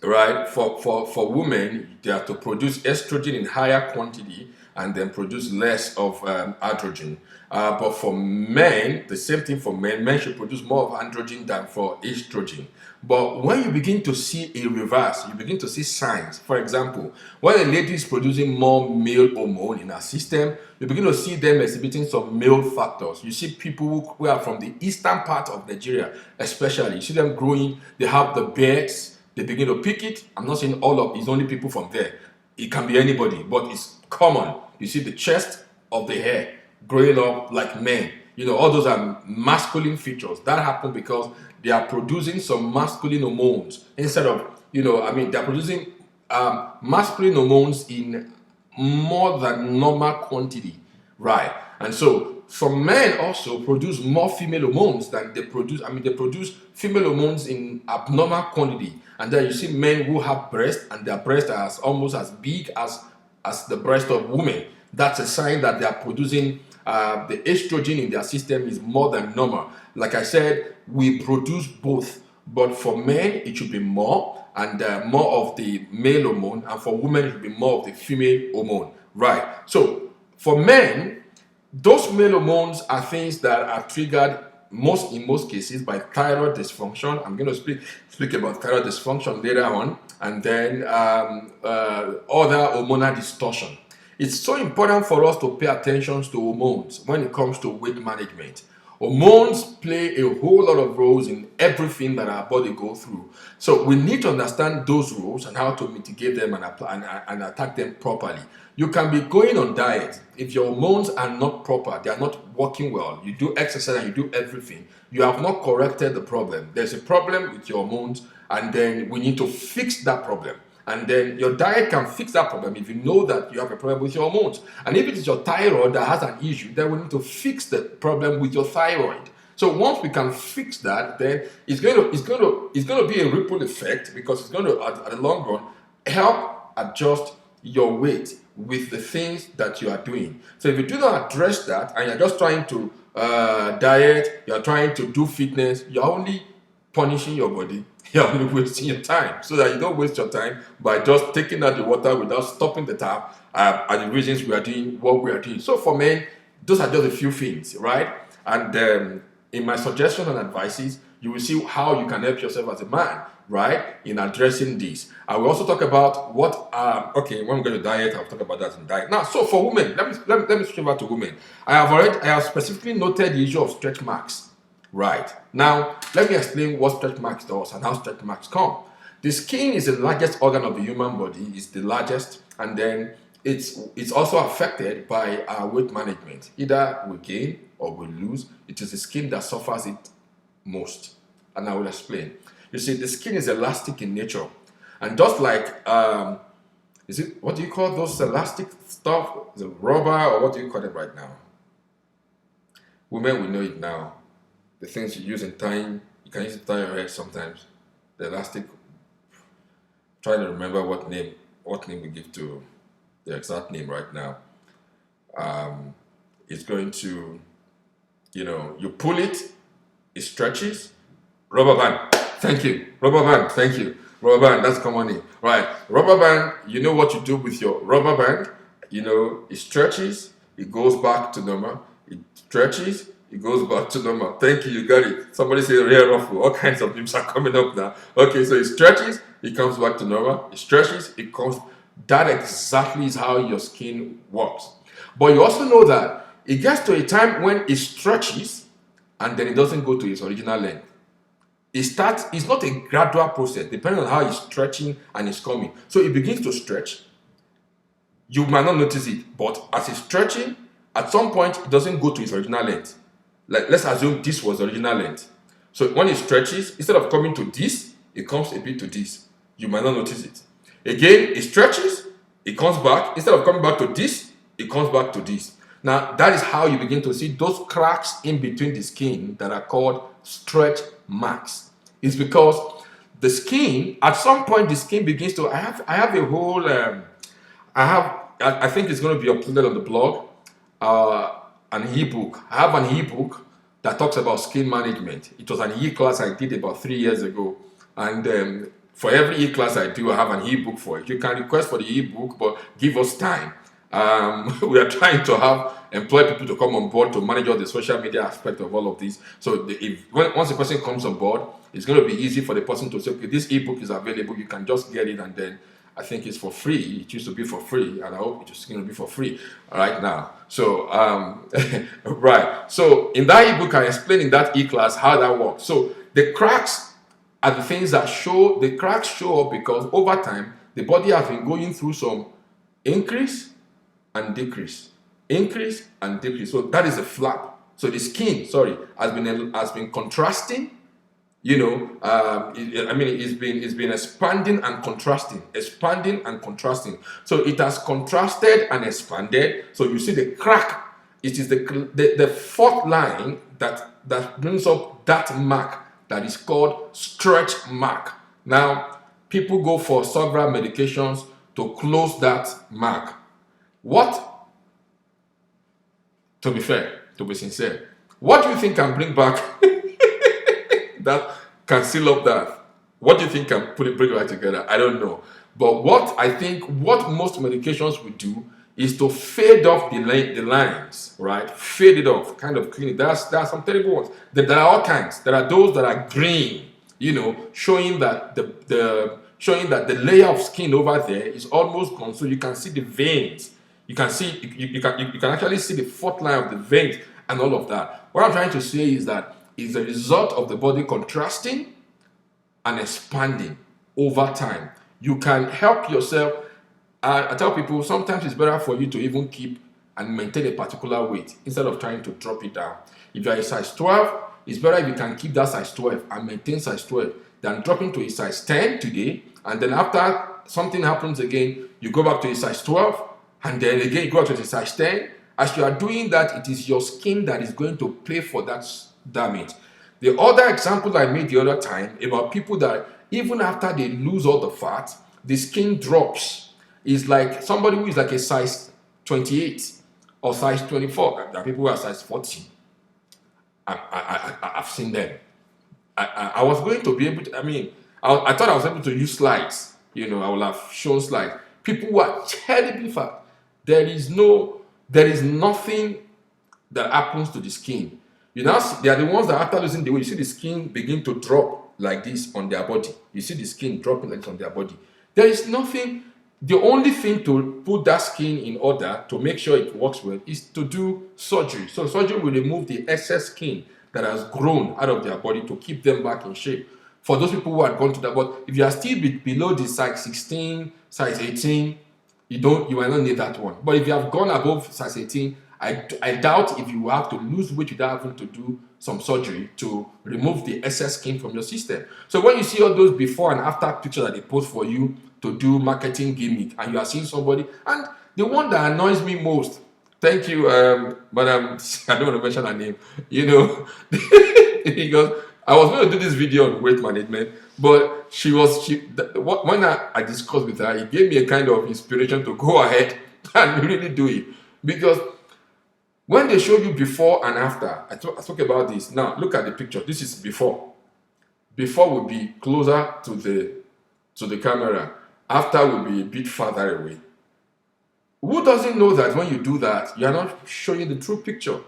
right, for women, they have to produce estrogen in higher quantity and then produce less of androgen. But for men, the same thing for men. Men should produce more of androgen than for estrogen. But when you begin to see a reverse, you begin to see signs. For example, when a lady is producing more male hormone in her system, you begin to see them exhibiting some male factors. You see people who are from the eastern part of Nigeria, especially. You see them growing, they have the beards, they begin to pick it. I'm not saying all of it's only people from there. It can be anybody, but it's common. You see the chest of the hair growing up like men. You know, all those are masculine features. That happen because they are producing some masculine hormones instead of, they're producing masculine hormones in more than normal quantity, right? And so some men also produce more female hormones than they produce. They produce female hormones in abnormal quantity. And then you see men who have breasts and their breasts are almost as big as the breast of women. That's a sign that they are producing the estrogen in their system is more than normal. Like I said, we produce both, but for men it should be more and more of the male hormone, and for women it should be more of the female hormone. Right. So for men, those male hormones are things that are triggered in most cases by thyroid dysfunction. I'm going to speak about thyroid dysfunction later on, and then other hormonal distortion. It's so important for us to pay attention to hormones when it comes to weight management. Hormones play a whole lot of roles in everything that our body goes through. So we need to understand those roles and how to mitigate them and apply and attack them properly. You can be going on diet. If your hormones are not proper, they are not working well, you do exercise and you do everything, you have not corrected the problem. There's a problem with your hormones, and then we need to fix that problem. And then your diet can fix that problem if you know that you have a problem with your hormones. And if it is your thyroid that has an issue, then we need to fix the problem with your thyroid. So once we can fix that, then it's going to be a ripple effect, because it's going to, at the long run, help adjust your weight with the things that you are doing. So if you do not address that and you're just trying to diet, you're trying to do fitness, you're only punishing your body You're only wasting your time, so that you don't waste your time by just taking out the water without stopping the tap, are the reasons we are doing what we are doing. So for men, those are just a few things, right? And in my suggestions and advices, you will see how you can help yourself as a man, right, in addressing this. I will also talk about what, okay, when we go to diet, I'll talk about that in diet. Now, so for women, let me switch over to women. I have specifically noted the issue of stretch marks. Right. Now, let me explain what stretch marks does and how stretch marks come. The skin is the largest organ of the human body, it's the largest, and then it's also affected by our weight management. Either we gain or we lose. It is the skin that suffers it most. And I will explain. You see, the skin is elastic in nature. And just like is it what do you call those elastic stuff? The rubber, or what do you call it right now? Women will know it now. The things you use in tying, you can use it to tie your hair sometimes. The elastic, trying to remember what name we give to the exact name right now. It's going to, you pull it, it stretches. Rubber band, thank you. Rubber band, thank you. Rubber band, that's common name. Right, rubber band, you know what you do with your rubber band. It stretches, it goes back to normal. It stretches, it goes back to normal. Thank you, you got it. Somebody say hair ruffle. All kinds of names are coming up now. Okay, so it stretches, it comes back to normal. It stretches, it comes. That exactly is how your skin works. But you also know that it gets to a time when it stretches and then it doesn't go to its original length. It's not a gradual process, depending on how it's stretching and it's coming. So it begins to stretch. You might not notice it, but as it's stretching, at some point it doesn't go to its original length. Like, let's assume this was the original length. So when it stretches, instead of coming to this, it comes a bit to this. You might not notice it. Again, it stretches, it comes back. Instead of coming back to this, it comes back to this. Now, that is how you begin to see those cracks in between the skin that are called stretch marks. It's because the skin, at some point, the skin begins to. I have a whole. I think it's going to be uploaded on the blog. An ebook. I have an ebook that talks about skin management. It was an e-class I did about 3 years ago, and for every e-class I do, I have an ebook for it. You can request for the ebook, but give us time. We are trying to employ people to come on board to manage all the social media aspect of all of this. So once the person comes on board, it's going to be easy for the person to say, okay, this ebook is available. You can just get it, and then I think it's for free. It used to be for free, and I hope it's going to be for free right now. So, right. So in that ebook, I explain in that e-class how that works. So the cracks are the things that show. The cracks show up because over time, the body has been going through some increase and decrease, increase and decrease. So that is a flap. So the skin, has been contrasting. It's been expanding and contrasting, expanding and contrasting. So it has contrasted and expanded. So you see the crack. It is the fourth line that brings up that mark that is called stretch mark. Now, people go for several medications to close that mark. To be fair, to be sincere, what do you think can bring back that can seal up that? What do you think can bring it back together? I don't know. But what most medications will do is to fade off the lines, right? Fade it off, kind of clean it. There are some terrible ones. There are all kinds. There are those that are green, showing that the layer of skin over there is almost gone, so you can see the veins. You can actually see the fourth line of the veins and all of that. What I'm trying to say is that it's a result of the body contrasting and expanding over time. You can help yourself. I tell people sometimes it's better for you to even keep and maintain a particular weight instead of trying to drop it down. If you're a size 12, it's better if you can keep that size 12 and maintain size 12 than dropping to a size 10 today, and then after something happens again, you go back to a size 12, and then again you go back to a size 10. As you are doing that, it is your skin that is going to pay for that damage. The other example I made the other time about people that even after they lose all the fat, the skin drops. It's like somebody who is like a size 28 or size 24. There are people who are size 40. I've seen them. I was going to be able to, I thought I was able to use slides. You know, I will have shown slides. People who are terribly fat. There is nothing that happens to the skin. You know, they are the ones that after losing the weight, you see the skin begin to drop like this on their body. You see the skin dropping like this on their body. There is nothing. The only thing to put that skin in order to make sure it works well is to do surgery. So surgery will remove the excess skin that has grown out of their body to keep them back in shape. For those people who had gone to that, but if you are still below the size 16, size 18, you might not need that one. But if you have gone above size 18, I doubt if you have to lose weight without having to do some surgery to remove the excess skin from your system. So when you see all those before and after pictures that they post for you to do marketing gimmick, and you are seeing somebody, and the one that annoys me most, thank you, madam, I don't want to mention her name, you know, because I was going to do this video on weight management, but when I discussed with her, it gave me a kind of inspiration to go ahead and really do it. Because when they show you before and after, I talk about this. Now, look at the picture. This is before. Before will be closer to the camera. After will be a bit farther away. Who doesn't know that when you do that, you are not showing the true picture?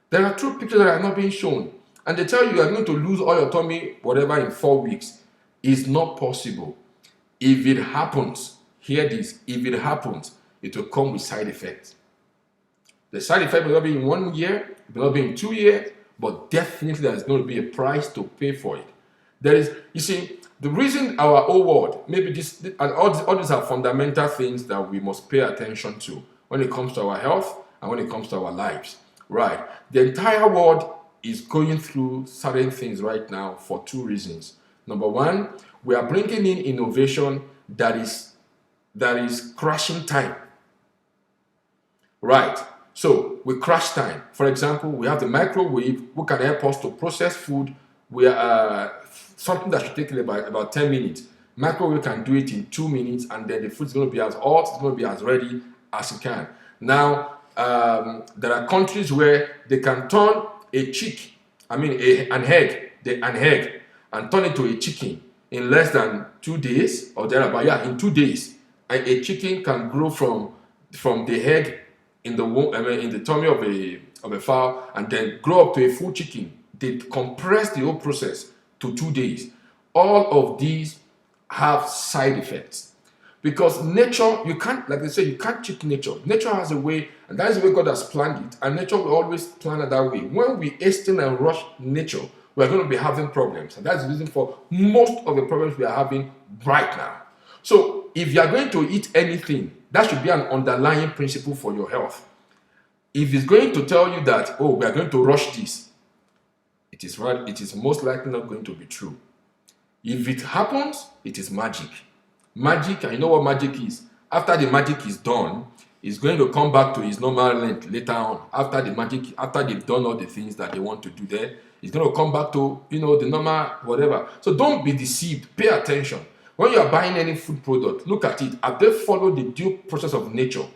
There are true pictures that are not being shown. And they tell you are going to lose all your tummy, whatever, in 4 weeks. It's not possible. If it happens, hear this, if it happens, it will come with side effects. The side effect will not be in 1 year, it will not be in 2 years, but definitely there's going to be a price to pay for it. There is, you see, the reason our whole world, maybe this, and all these are fundamental things that we must pay attention to when it comes to our health and when it comes to our lives, right? The entire world is going through certain things right now for 2 reasons. Number one, we are bringing in innovation that is crashing time, right? So we crash time. For example, we have the microwave, who can help us to process food. We are something that should take about 10 minutes. Microwave can do it in 2 minutes, and then the food is going to be as hot, it's going to be as ready as it can. Now, there are countries where they can turn an egg, and turn it to a chicken in less than 2 days or thereabout. Yeah, in 2 days, a chicken can grow from the egg in the womb, in the tummy of a fowl, and then grow up to a full chicken. They compress the whole process to 2 days. All of these have side effects because nature, you can't, like they say, you can't cheat nature. Nature has a way, and that is the way God has planned it, and nature will always plan it that way. When we hasten and rush nature, we are going to be having problems, and that's the reason for most of the problems we are having right now. So if you are going to eat anything, that should be an underlying principle for your health. If it's going to tell you that, oh, we are going to rush this, it is most likely not going to be true. If it happens, it is magic. Magic, and you know what magic is? After the magic is done, it's going to come back to its normal length later on. After they've done all the things that they want to do there, it's going to come back to, the normal whatever. So don't be deceived. Pay attention. When you are buying any food product, look at it. Have they followed the due process of nature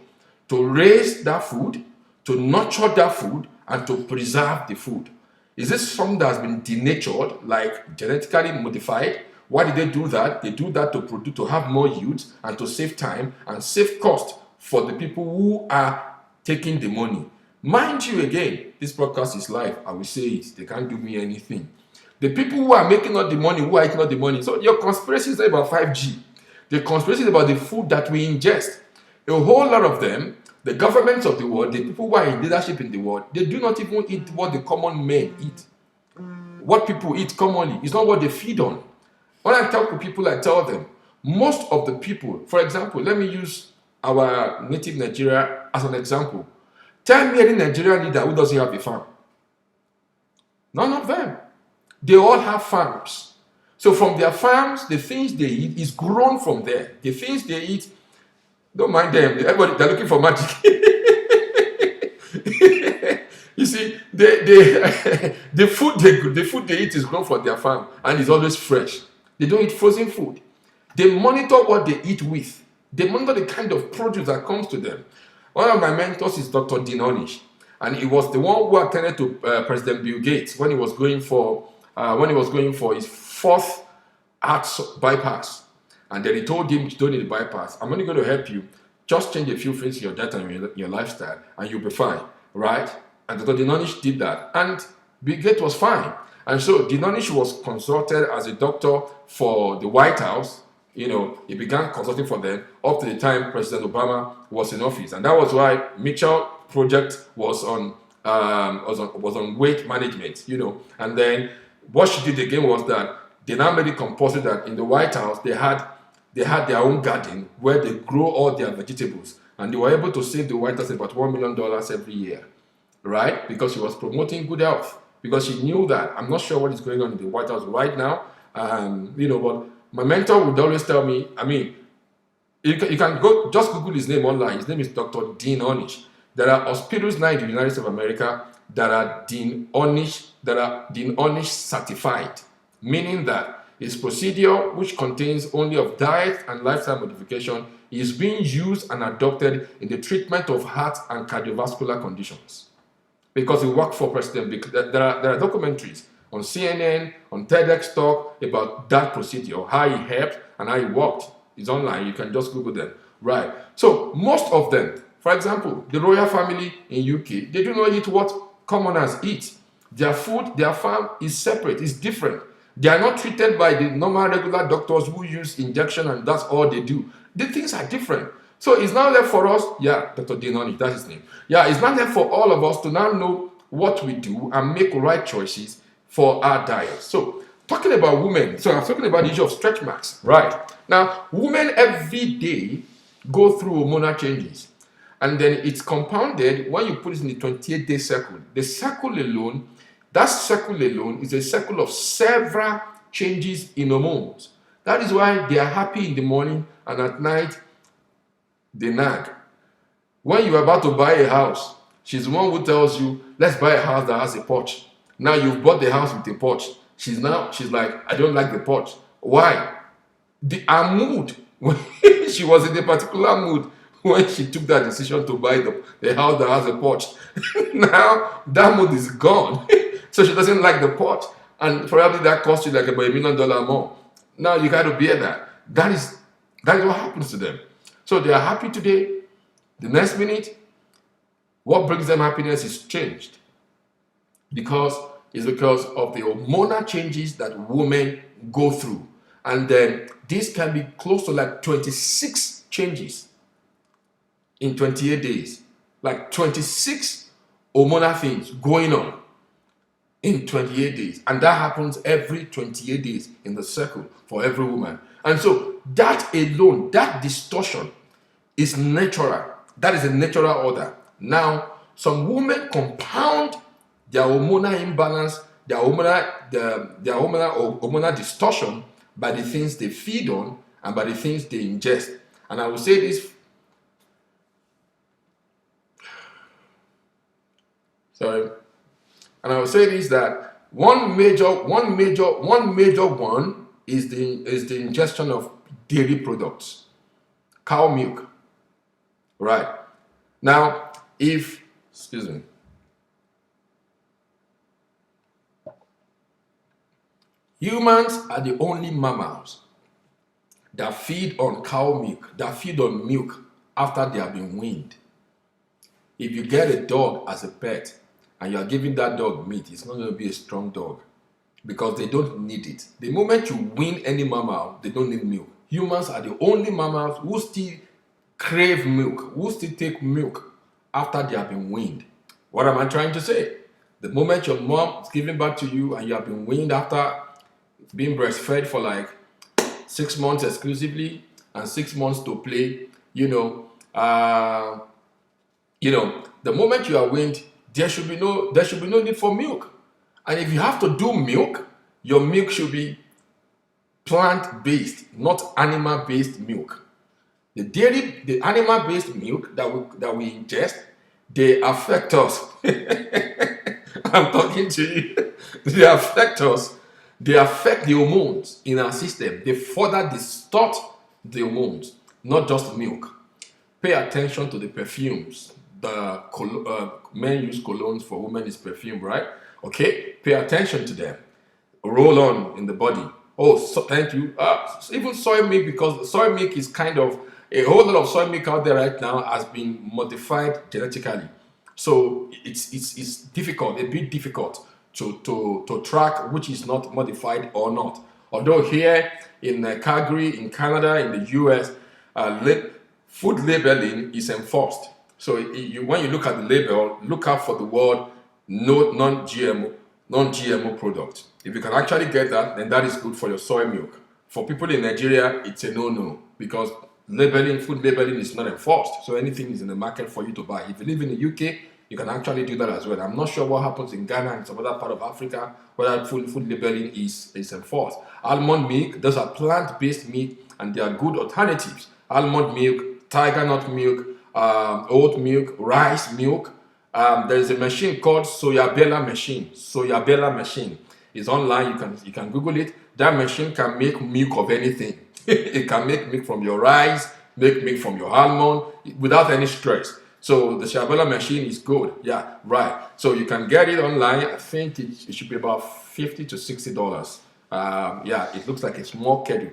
to raise that food, to nurture that food, and to preserve the food? Is this something that has been denatured, like genetically modified? Why did they do that? They do that to have more yield and to save time and save cost for the people who are taking the money. Mind you, again, this podcast is live. I will say it. They can't do me anything. The people who are making all the money, who are eating all the money. So your conspiracy is not about 5G. The conspiracy is about the food that we ingest. A whole lot of them, the governments of the world, the people who are in leadership in the world, they do not even eat what the common men eat. What people eat commonly is not what they feed on. When I talk to people, I tell them, most of the people, for example, let me use our native Nigeria as an example. Tell me any Nigerian leader who doesn't have a farm. None of them. They all have farms. So from their farms, the things they eat is grown from there. The things they eat, don't mind them. Everybody, they're looking for magic. You see, the food they eat is grown from their farm and is always fresh. They don't eat frozen food. They monitor what they eat with. They monitor the kind of produce that comes to them. One of my mentors is Dr. Dean Ornish, and he was the one who attended to President Bill Gates when he was going for his fourth bypass. And then he told him, you don't need a bypass. I'm only going to help you. Just change a few things in your diet and your lifestyle, and you'll be fine, right? And Dr. Dinonish did that. And Bill Gates was fine. And so Dinonish was consulted as a doctor for the White House. He began consulting for them up to the time President Obama was in office. And that was why Mitchell project was on weight management, And then what she did again was that they now made it compulsory that in the White House they had their own garden where they grow all their vegetables, and they were able to save the White House about $1 million every year, right? Because she was promoting good health. Because she knew that. I'm not sure what is going on in the White House right now, but my mentor would always tell me, you can go, just Google his name online. His name is Dr. Dean Ornish. There are hospitals now in the United States of America that are Dean Ornish certified, meaning that his procedure, which contains only of diet and lifestyle modification, is being used and adopted in the treatment of heart and cardiovascular conditions. Because he worked for President, there are documentaries on CNN, on TEDx talk about that procedure, how he helped and how he worked. It's online. You can just Google them. Right. So most of them, for example, the royal family in UK, they do not eat what commoners eat. Their food, their farm is separate, it's different. They are not treated by the normal regular doctors who use injection and that's all they do. The things are different. So it's now left for us, Dr. Dinoni, that's his name. It's now left for all of us to now know what we do and make right choices for our diet. So talking about women, so I'm talking about the issue of stretch marks, right? Now, women every day go through hormonal changes. And then it's compounded when you put it in the 28-day cycle. The cycle alone, that cycle alone is a cycle of several changes in hormones. That is why they are happy in the morning and at night they nag. When you're about to buy a house, she's the one who tells you, let's buy a house that has a porch. Now you've bought the house with a porch. She's like, I don't like the porch. Why? Her mood, when she was in a particular mood when she took that decision to buy the house that has a porch. Now that mood is gone. So she doesn't like the porch. And probably that cost you like about $1 million more. Now you got to bear that. That is what happens to them. So they are happy today. The next minute, what brings them happiness is changed. Because of the hormonal changes that women go through. And then this can be close to like 26 changes in 28 days. Like 26 hormonal things going on in 28 days. And that happens every 28 days in the circle for every woman. And so that alone, that distortion is natural. That is a natural order. Now, some women compound their hormonal imbalance, their hormonal distortion by the things they feed on and by the things they ingest. And I will say this. Sorry. And I will say this, that one major one is the ingestion of dairy products, cow milk. Right. Now, humans are the only mammals that feed on cow milk, that feed on milk after they have been weaned. If you get a dog as a pet and you are giving that dog meat, it's not going to be a strong dog because they don't need it. The moment you wean any mammal, they don't need milk. Humans are the only mammals who still crave milk, who still take milk after they have been weaned. What am I trying to say? The moment your mom is giving back to you and you have been weaned after being breastfed for like 6 months exclusively and 6 months to play, the moment you are weaned, there should be no need for milk. And if you have to do milk, your milk should be plant-based, not animal-based milk. The animal-based milk that we ingest, they affect us. I'm talking to you. They affect us. They affect the hormones in our system. They further distort the hormones, not just milk. Pay attention to the perfumes. Men use colognes, for women is perfume, right? Okay, pay attention to them. Roll on in the body. Oh, so, thank you. Even soy milk, because soy milk is kind of a whole lot of soy milk out there right now has been modified genetically. So it's difficult, a bit difficult to track which is not modified or not. Although here in Calgary, in Canada, in the US, food labeling is enforced. So when you look at the label, look out for the word no non-GMO product. If you can actually get that, then that is good for your soy milk. For people in Nigeria, it's a no-no because food labeling is not enforced. So anything is in the market for you to buy. If you live in the UK, you can actually do that as well. I'm not sure what happens in Ghana and some other part of Africa whether food labeling is enforced. Almond milk, those are plant-based meat and they are good alternatives. Almond milk, tiger nut milk, oat milk, rice milk. There's a machine called Soyabella machine. Soyabella machine is online. You can Google it. That machine can make milk of anything. It can make milk from your rice, make milk from your almond without any stress. So the Soyabella machine is good. Yeah, right. So you can get it online. I think it should be about $50 to $60. Yeah, it looks like a small kettle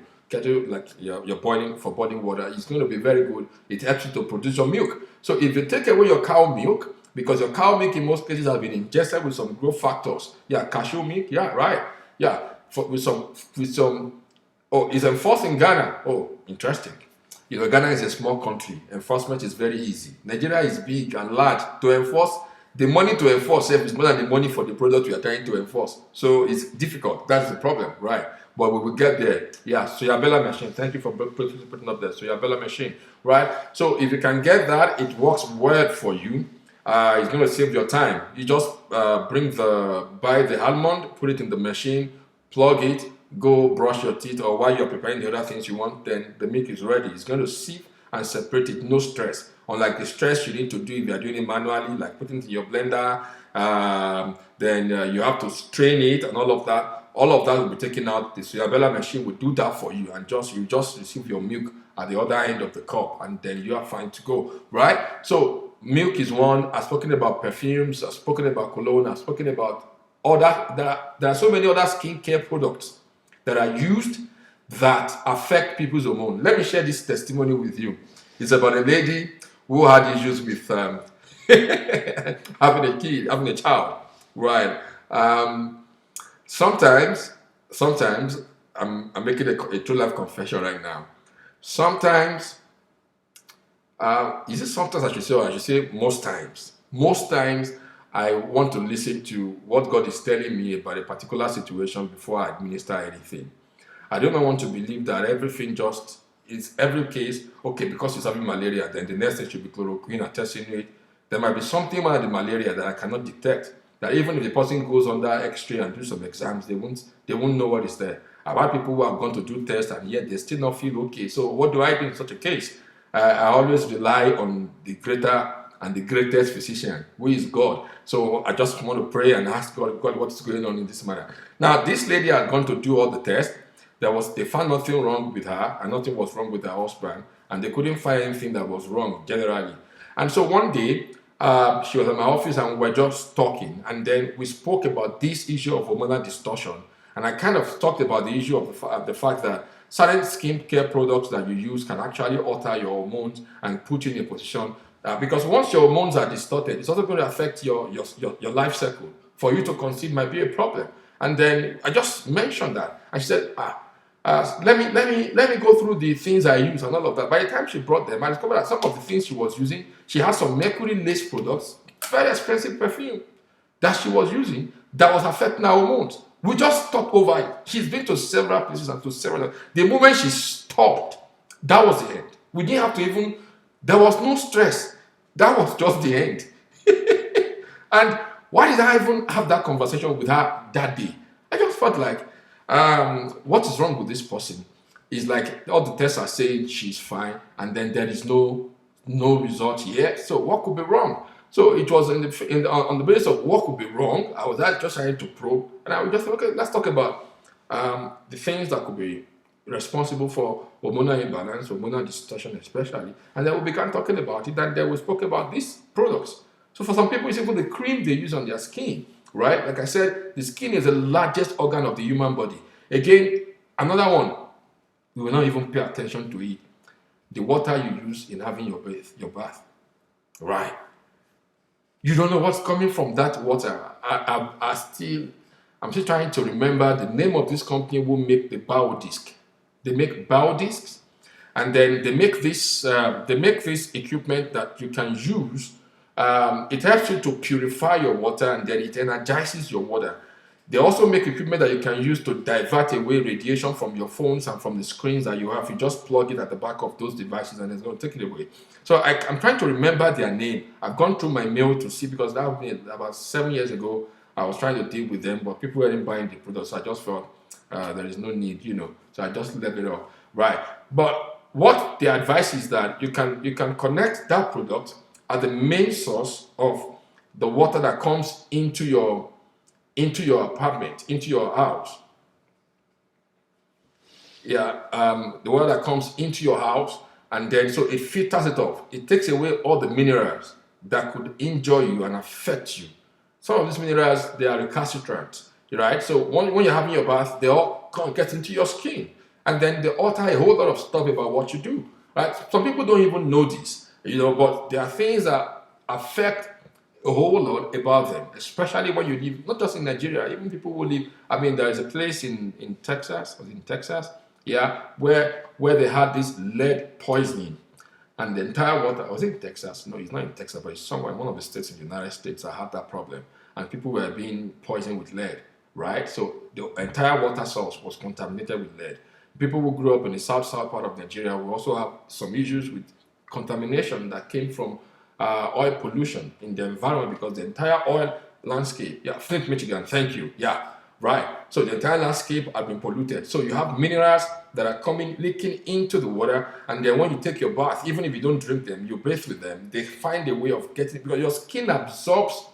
like you're boiling water. It's going to be very good. It helps you to produce your milk. So if you take away your cow milk, because your cow milk in most cases has been ingested with some growth factors. Yeah, cashew milk. Yeah, right. Yeah, with some. Oh, it's enforced in Ghana. Oh, interesting. Ghana is a small country. Enforcement is very easy. Nigeria is big and large. To enforce, the money to enforce is more than the money for the product we are trying to enforce. So it's difficult. That's the problem, right? But we will get there. Yeah, Soyabella machine. Thank you for putting up there. Soyabella machine, right? So if you can get that, it works well for you. It's going to save your time. You just buy the almond, put it in the machine, plug it, go brush your teeth, or while you're preparing the other things you want, then the milk is ready. It's going to sieve and separate it, no stress. Unlike the stress you need to do if you're doing it manually, like putting it in your blender, then you have to strain it and all of that. All of that will be taken out. The Soyabella machine will do that for you, and you just receive your milk at the other end of the cup, and then you are fine to go, right? So milk is one. I've spoken about perfumes. I've spoken about cologne. I've spoken about other. There are so many other skincare products that are used that affect people's hormone. Let me share this testimony with you. It's about a lady who had issues with having a child, right? Sometimes I'm making a true life confession right now. Sometimes, is it sometimes I should say, or I should say most times? Most times, I want to listen to what God is telling me about a particular situation before I administer anything. I don't want to believe that everything just is every case, okay, because he's having malaria, then the next thing should be chloroquine and attenuate. There might be something about the malaria that I cannot detect. That even if the person goes under X-ray and do some exams, they won't know what is there. I've had people who have gone to do tests and yet they still not feel okay. So what do I do in such a case? I always rely on the greater and the greatest physician, who is God. So I just want to pray and ask God, what is going on in this matter? Now, this lady had gone to do all the tests. They found nothing wrong with her, and nothing was wrong with her husband, and they couldn't find anything that was wrong generally. And so one day, she was at my office and we were just talking, and then we spoke about this issue of hormonal distortion. And I kind of talked about the issue of the fact that certain skincare products that you use can actually alter your hormones and put you in a position because once your hormones are distorted, it's also going to affect your life cycle. For you to conceive might be a problem. And then I just mentioned that, and she said, let me go through the things I use and all of that. By the time she brought them, I discovered that some of the things she was using, she had some mercury-laced products, very expensive perfume that she was using that was affecting her hormones. We just talked over it. She's been to several places and to several. The moment she stopped, that was the end. We didn't have to even. There was no stress. That was just the end. And why did I even have that conversation with her that day? I just felt like, what is wrong with this person? It's like all the tests are saying she's fine, and then there is no result here. So what could be wrong? So it was on the basis of what could be wrong. I was just trying to probe, and I was just okay. Let's talk about the things that could be responsible for hormonal imbalance, hormonal distortion, especially. And then we began talking about it, and then we spoke about these products. So for some people, it's even the cream they use on their skin, right? Like I said, the skin is the largest organ of the human body. Again, Another one, you will not even pay attention to it. The water you use in having your bath. Right. You don't know what's coming from that water. I'm still trying to remember the name of this company who make the biodisc. They make biodiscs, and then they make this equipment that you can use. It helps you to purify your water, and then it energizes your water. They also make equipment that you can use to divert away radiation from your phones and from the screens that you have. You just plug it at the back of those devices and it's going to take it away. So I'm trying to remember their name. I've gone through my mail to see, because that was about 7 years ago. I was trying to deal with them, but people weren't buying the products. So I just felt there is no need, So I just left it off. Right. But what the advice is that you can connect that product at the main source of the water that comes into your apartment, into your house. Yeah, the water that comes into your house, and then so it filters it off. It takes away all the minerals that could injure you and affect you. Some of these minerals, they are recalcitrant, right? So when you're having your bath, they all get into your skin, and then they alter a whole lot of stuff about what you do, right? Some people don't even know this, but there are things that affect a whole lot about them, especially when you live, not just in Nigeria, even people who live. I mean, there is a place in Texas, yeah, where they had this lead poisoning, and the entire water. Was it in Texas? No, it's not in Texas, but it's somewhere in one of the states in the United States that had that problem, and people were being poisoned with lead, right? So the entire water source was contaminated with lead. People who grew up in the south part of Nigeria will also have some issues with contamination that came from oil pollution in the environment, because the entire oil landscape, yeah, Flint, Michigan, thank you, yeah, right. So the entire landscape has been polluted. So you have minerals that are leaking into the water, and then when you take your bath, even if you don't drink them, you bathe with them, they find a way of getting, because your skin absorbs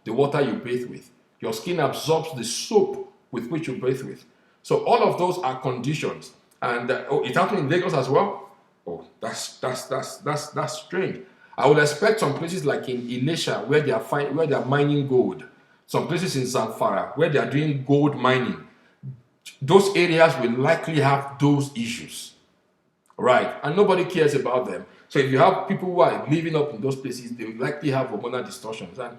the water you bathe with. Your skin absorbs the soap with which you bathe with. So all of those are conditions, and it happened in Lagos as well. Oh, that's strange. I would expect some places like in Elisha where they are mining gold. Some places in Zamfara where they are doing gold mining. Those areas will likely have those issues, right? And nobody cares about them. So if you have people who are living up in those places, they will likely have hormonal distortions. And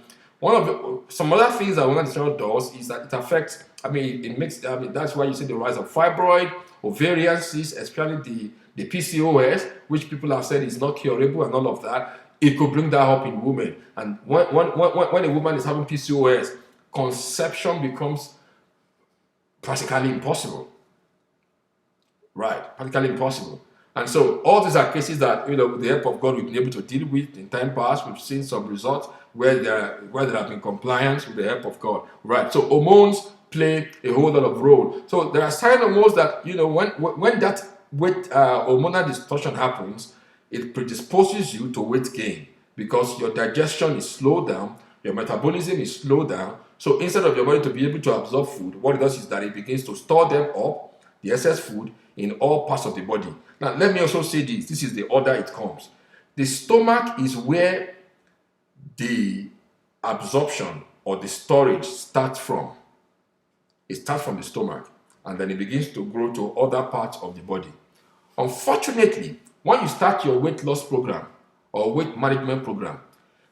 some other things that hormonal distortion does is that it affects. That's why you see the rise of fibroid, ovarian cysts, especially the PCOS, which people have said is not curable and all of that. It could bring that up in women. And when a woman is having PCOS, conception becomes practically impossible. Right, practically impossible. And so all these are cases that, with the help of God, we've been able to deal with in time past. We've seen some results where there have been compliance with the help of God. Right. So hormones play a whole lot of role. So there are certain hormones that, when that hormonal distortion happens, it predisposes you to weight gain, because your digestion is slowed down, your metabolism is slowed down. So instead of your body to be able to absorb food, what it does is that it begins to store them up, the excess food, in all parts of the body. Now, let me also say this. This is the order it comes. The stomach is where the absorption or the storage starts from. It starts from the stomach, and then it begins to grow to other parts of the body. Unfortunately, when you start your weight loss program or weight management program,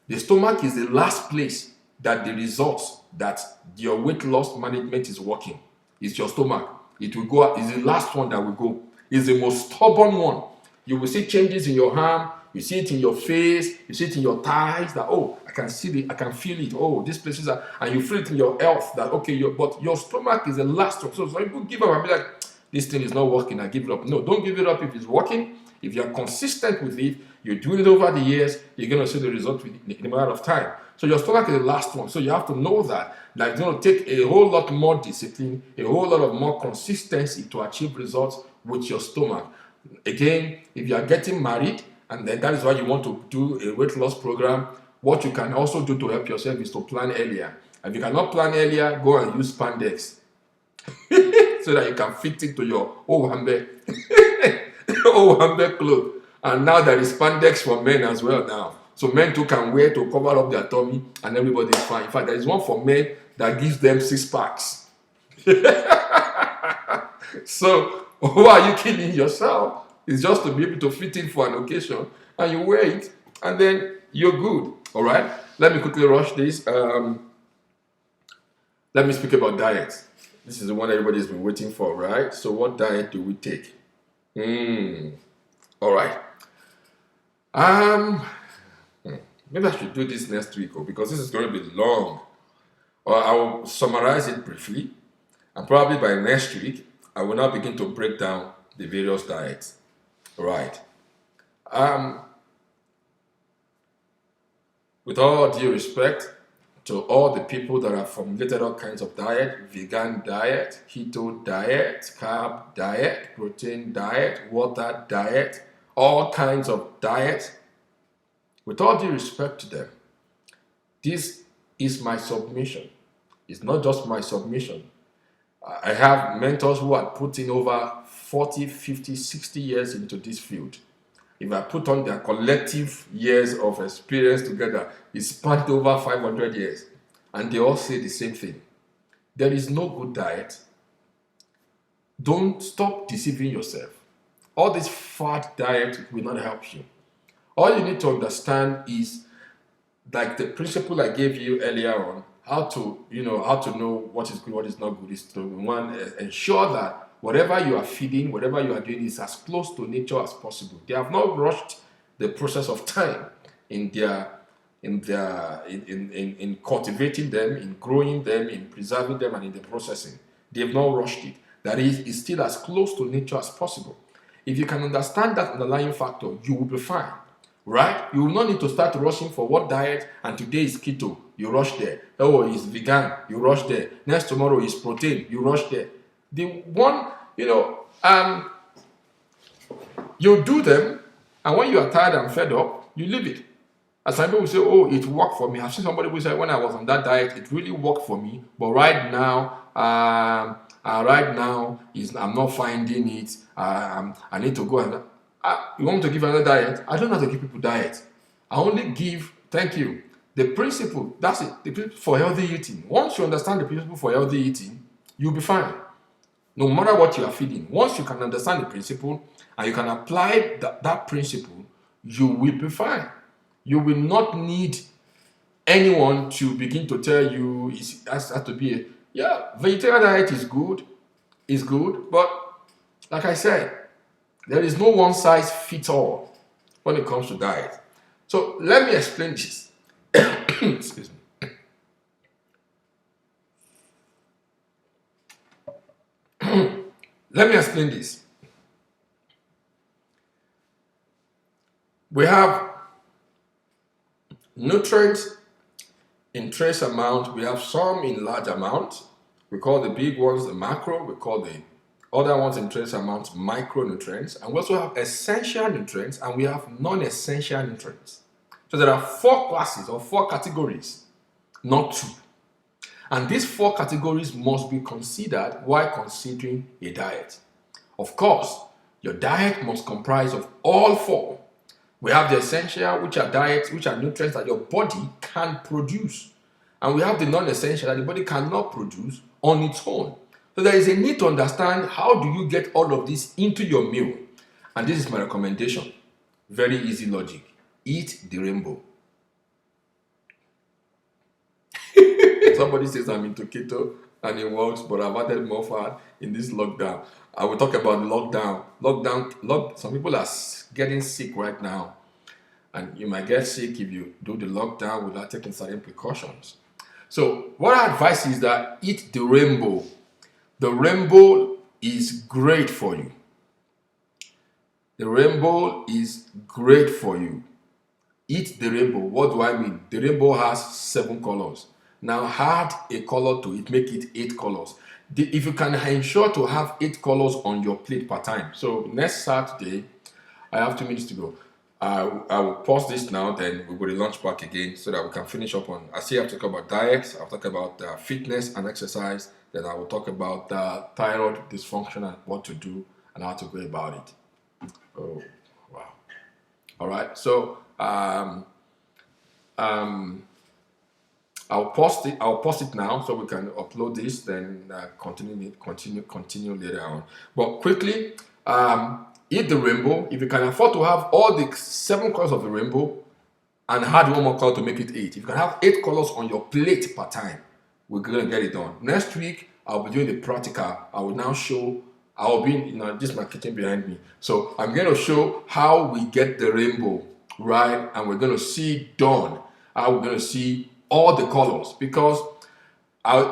the stomach is the last place that the results that your weight loss management is working. It's your stomach. It will go. It's the last one that will go. It's the most stubborn one. You will see changes in your arm. You see it in your face. You see it in your thighs. That I can see it. I can feel it. Oh, these places are, and you feel it in your health. That but your stomach is the last one. So some people give up and be like, this thing is not working. I give it up. No, don't give it up if it's working. If you are consistent with it, you're doing it over the years, you're going to see the result in a matter of time. So your stomach is the last one. So you have to know that it's going to take a whole lot more discipline, a whole lot of more consistency to achieve results with your stomach. Again, if you are getting married, and then that is why you want to do a weight loss program, what you can also do to help yourself is to plan earlier. If you cannot plan earlier, go and use spandex so that you can fit it to your Owambe clothes. And now there is spandex for men as well now. So men too can wear to cover up their tummy, and everybody is fine. In fact, there is one for men that gives them 6 packs. So why are you killing yourself? It's just to be able to fit in for an occasion, and you wear it, and then you're good. All right. Let me quickly rush this. Let me speak about diet. This is the one everybody's been waiting for, right? So, what diet do we take? All right. Um, Maybe I should do this next week, because this is going to be long. Or I will summarize it briefly, and probably by next week, I will now begin to break down the various diets. All right. Um, with all due respect to all the people that have formulated all kinds of diet, vegan diet, keto diet, carb diet, protein diet, water diet, all kinds of diet, with all due respect to them, this is my submission. It's not just my submission. I have mentors who are putting over 40, 50, 60 years into this field. If I put on their collective years of experience together, it spanned over 500 years. And they all say the same thing. There is no good diet. Don't stop deceiving yourself. All this fat diet will not help you. All you need to understand is, like the principle I gave you earlier on, how to know what is good, what is not good, is to one, ensure that whatever you are feeding, whatever you are doing, is as close to nature as possible. They have not rushed the process of time in cultivating them, in growing them, in preserving them, and in the processing. They have not rushed it. That is, it's still as close to nature as possible. If you can understand that underlying factor, you will be fine. Right? You will not need to start rushing for what diet, and today is keto, you rush there. Oh, it's vegan, you rush there. Next tomorrow is protein, you rush there. The one, you do them, and when you are tired and fed up, you leave it. As some people will say, oh, it worked for me. I've seen somebody who said, when I was on that diet, it really worked for me, but right now is I'm not finding it. I need to go and you want me to give another diet? I don't know how to give people diet. I only give, thank you, the principle. That's it. The principle for healthy eating. Once you understand the principle for healthy eating, you'll be fine. No matter what you are feeding, once you can understand the principle and you can apply that principle, you will be fine. You will not need anyone to begin to tell you it has to be vegetarian diet is good, but like I said, there is no one size fits all when it comes to diet. So let me explain this. Excuse me. Let me explain this. We have nutrients in trace amount. We have some in large amount. We call the big ones the macro. We call the other ones in trace amount micronutrients. And we also have essential nutrients, and we have non-essential nutrients. So there are 4 classes or 4 categories, not 2. And these 4 categories must be considered while considering a diet. Of course, your diet must comprise of all 4. We have the essential, which are nutrients that your body can produce. And we have the non-essential that the body cannot produce on its own. So there is a need to understand, how do you get all of this into your meal? And this is my recommendation. Very easy logic. Eat the rainbow. Somebody says I'm into keto and it works, but I've added more fat in this lockdown. I will talk about lockdown. Some people are getting sick right now, and you might get sick if you do the lockdown without taking certain precautions. So what I advise is that eat the rainbow. The rainbow is great for you. The rainbow is great for you. Eat the rainbow. What do I mean? The rainbow has 7 colors. Now add a color to it, make it 8 colors. If you can ensure to have 8 colors on your plate per time. So next Saturday, I have 2 minutes to go. I will pause this now, then we will launch back again so that we can finish up on. I still have to talk about diet, I'll talk about fitness and exercise, then I will talk about thyroid dysfunction and what to do and how to go about it. Oh, wow. All right, so I'll post it now so we can upload this, then continue later on. But quickly, eat the rainbow. If you can afford to have all the 7 colors of the rainbow and add one more color to make it 8, if you can have 8 colors on your plate per time, we're gonna get it done. Next week, I'll be doing the practical. I will now show. I'll be this is my kitchen behind me. So I'm going to show how we get the rainbow, right? And we're going to see done. How we're going to see all the colors, because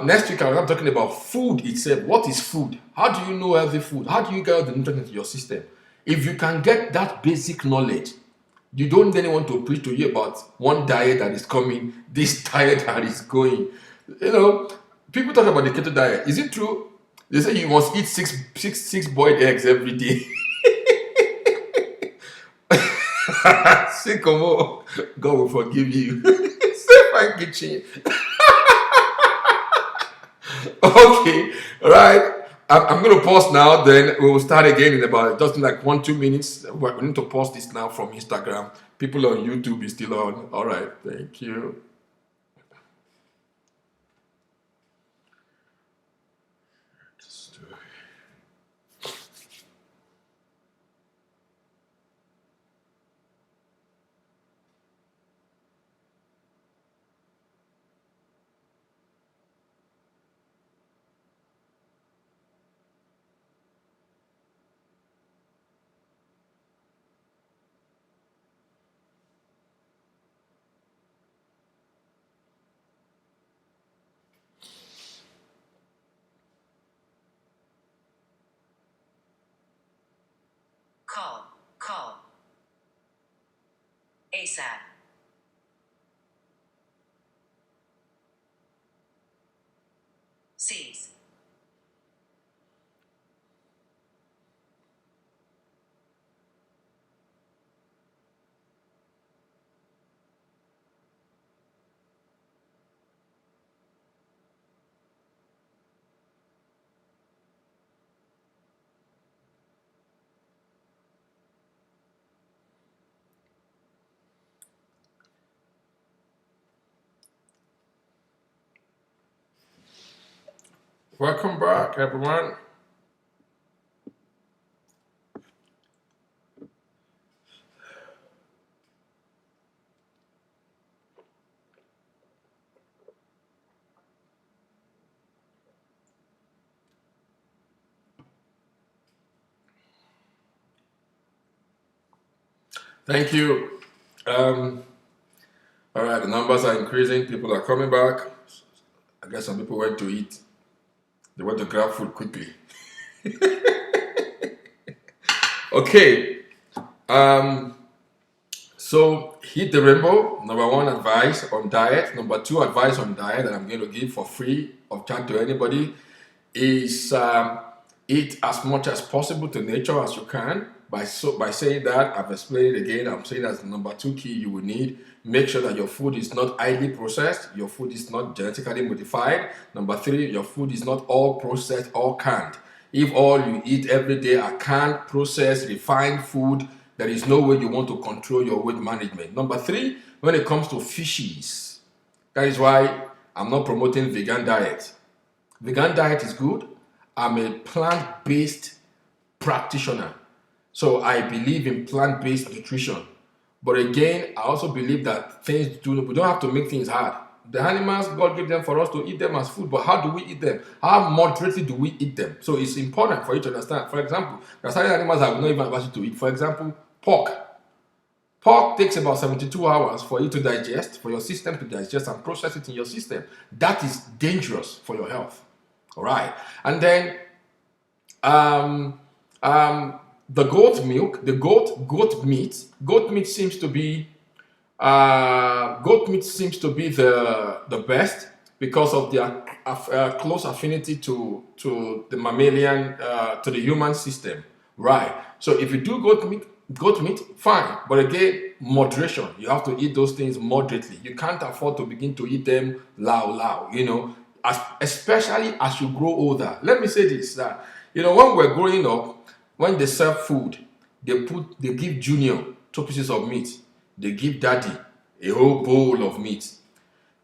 next week I'm talking about food itself. What is food? How do you know healthy food? How do you get the nutrients into your system? If you can get that basic knowledge, you don't then want to preach to you about one diet that is coming, this diet that is going. People talk about the keto diet. Is it true? They say you must eat six boiled eggs every day. Say, come on, God will forgive you. Say, fine kitchen. Okay, right. I'm going to pause now. Then we will start again in about just like 1-2 minutes. We need to pause this now from Instagram. People on YouTube is still on. All right, thank you. Call. ASAP. Cease. Welcome back, everyone. Thank you. All right, the numbers are increasing. People are coming back. I guess some people went to eat. They went to grab food quickly. Okay. So hit the rainbow. Number 1, advice on diet. Number 2, advice on diet that I'm going to give for free of charge to anybody is eat as much as possible to nature as you can. By saying that, I've explained it again. I'm saying that's the number 2 key you will need. Make sure that your food is not highly processed. Your food is not genetically modified. Number 3, your food is not all processed or canned. If all you eat every day are canned, processed, refined food, there is no way you want to control your weight management. Number 3, when it comes to fishies, that is why I'm not promoting vegan diet. Vegan diet is good. I'm a plant-based practitioner. So I believe in plant-based nutrition. But again, I also believe that we don't have to make things hard. The animals, God gave them for us to eat them as food, but how do we eat them? How moderately do we eat them? So it's important for you to understand. For example, there are certain animals I will not even advise you to eat. For example, pork. Pork takes about 72 hours for you to digest, for your system to digest and process it in your system. That is dangerous for your health. All right. And then the goat milk, the goat meat seems to be the best because of their close affinity to the mammalian to the human system, right? So if you do goat meat, fine, but again, moderation. You have to eat those things moderately. You can't afford to begin to eat them loud, especially as you grow older. Let me say this: that when we're growing up, when they serve food, they give Junior 2 pieces of meat. They give Daddy a whole bowl of meat.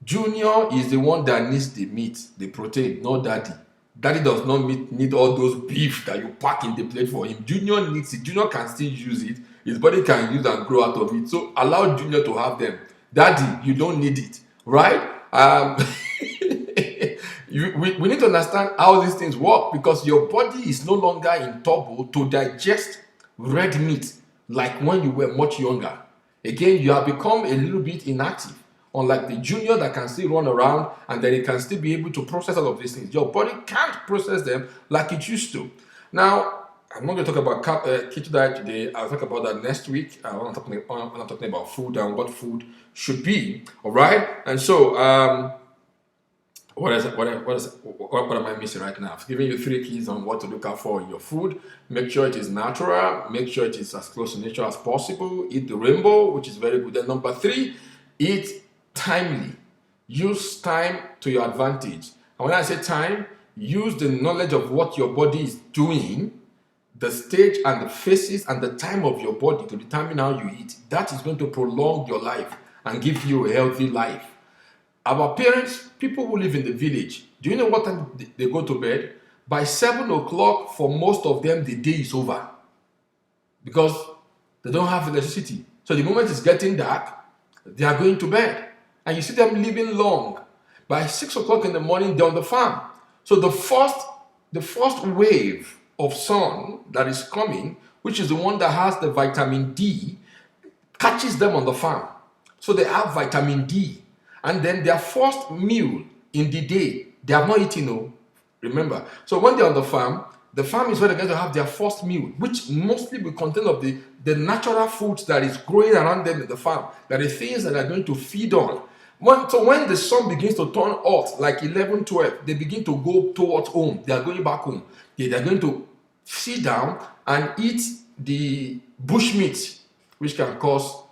Junior is the one that needs the meat, the protein, not daddy. Daddy does not need all those beef that you pack in the plate for him. Junior needs it. Junior can still use it. His body can use and grow out of it. So allow Junior to have them. Daddy, you don't need it, right? We need to understand how these things work, because your body is no longer in turbo to digest red meat like when you were much younger. Again, you have become a little bit inactive. Unlike the junior that can still run around and then it can still be able to process all of these things. Your body can't process them like it used to. Now, I'm not going to talk about keto diet today. I'll talk about that next week when I'm talking about food and what food should be. All right. And so, what am I missing right now? I've given you 3 keys on what to look out for in your food. Make sure it is natural. Make sure it is as close to nature as possible. Eat the rainbow, which is very good. And number 3, eat timely. Use time to your advantage. And when I say time, use the knowledge of what your body is doing, the stage and the phases and the time of your body to determine how you eat. That is going to prolong your life and give you a healthy life. Our parents, people who live in the village, do you know what time they go to bed? By 7 o'clock, for most of them, the day is over, because they don't have electricity. So the moment it's getting dark, they are going to bed. And you see them living long. By 6 o'clock in the morning, they're on the farm. So the first wave of sun that is coming, which is the one that has the vitamin D, catches them on the farm. So they have vitamin D. And then their first meal in the day, they have not eaten, no. Remember. So when they're on the farm is where they're going to have their first meal, which mostly will contain of the natural foods that is growing around them in the farm. That are things that are going to feed on. So when the sun begins to turn hot, like 11, 12, they begin to go towards home. They are going back home. They are going to sit down and eat the bushmeat, which can cause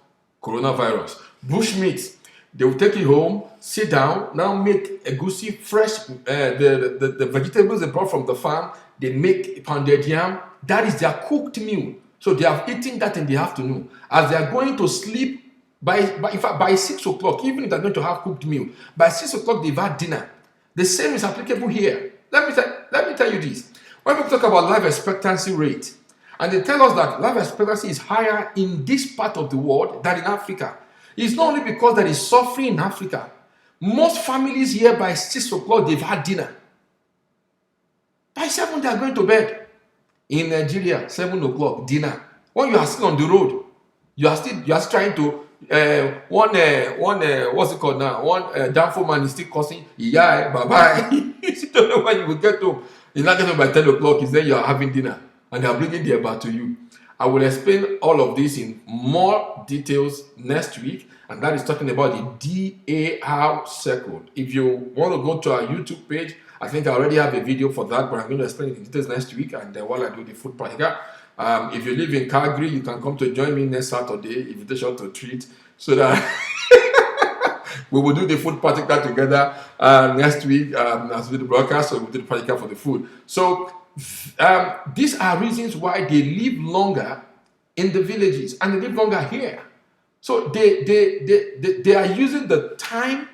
coronavirus. Bushmeat. They will take it home, sit down, now make egusi, fresh, the vegetables they brought from the farm. They make pounded yam. That is their cooked meal. So they have eaten that in the afternoon. As they are going to sleep, by 6 o'clock, even if they're going to have cooked meal, by 6 o'clock they've had dinner. The same is applicable here. Let me tell you this. When we talk about life expectancy rate, and they tell us that life expectancy is higher in this part of the world than in Africa, it's not only because there is suffering in Africa. Most families here by 6 o'clock, they've had dinner. By 7, they are going to bed. In Nigeria, 7 o'clock, dinner. When you are still on the road, you are still trying to, what's it called now? One Danfo man is still cussing, yeah, bye-bye. You don't know when you will get home. You're not getting home by 10 o'clock, it's then you are having dinner. And they are bringing the eba to you. I will explain all of this in more details next week, and that is talking about the DAR cycle. If you want to go to our YouTube page, I think I already have a video for that, but I'm going to explain it in details next week, and then while I do the food practical. If you live in Calgary, you can come to join me next Saturday, invitation to treat, so that we will do the food practical together next week as we do the broadcast, so we'll do the practical for the food. So these are reasons why they live longer in the villages and they live longer here. So they are using the time,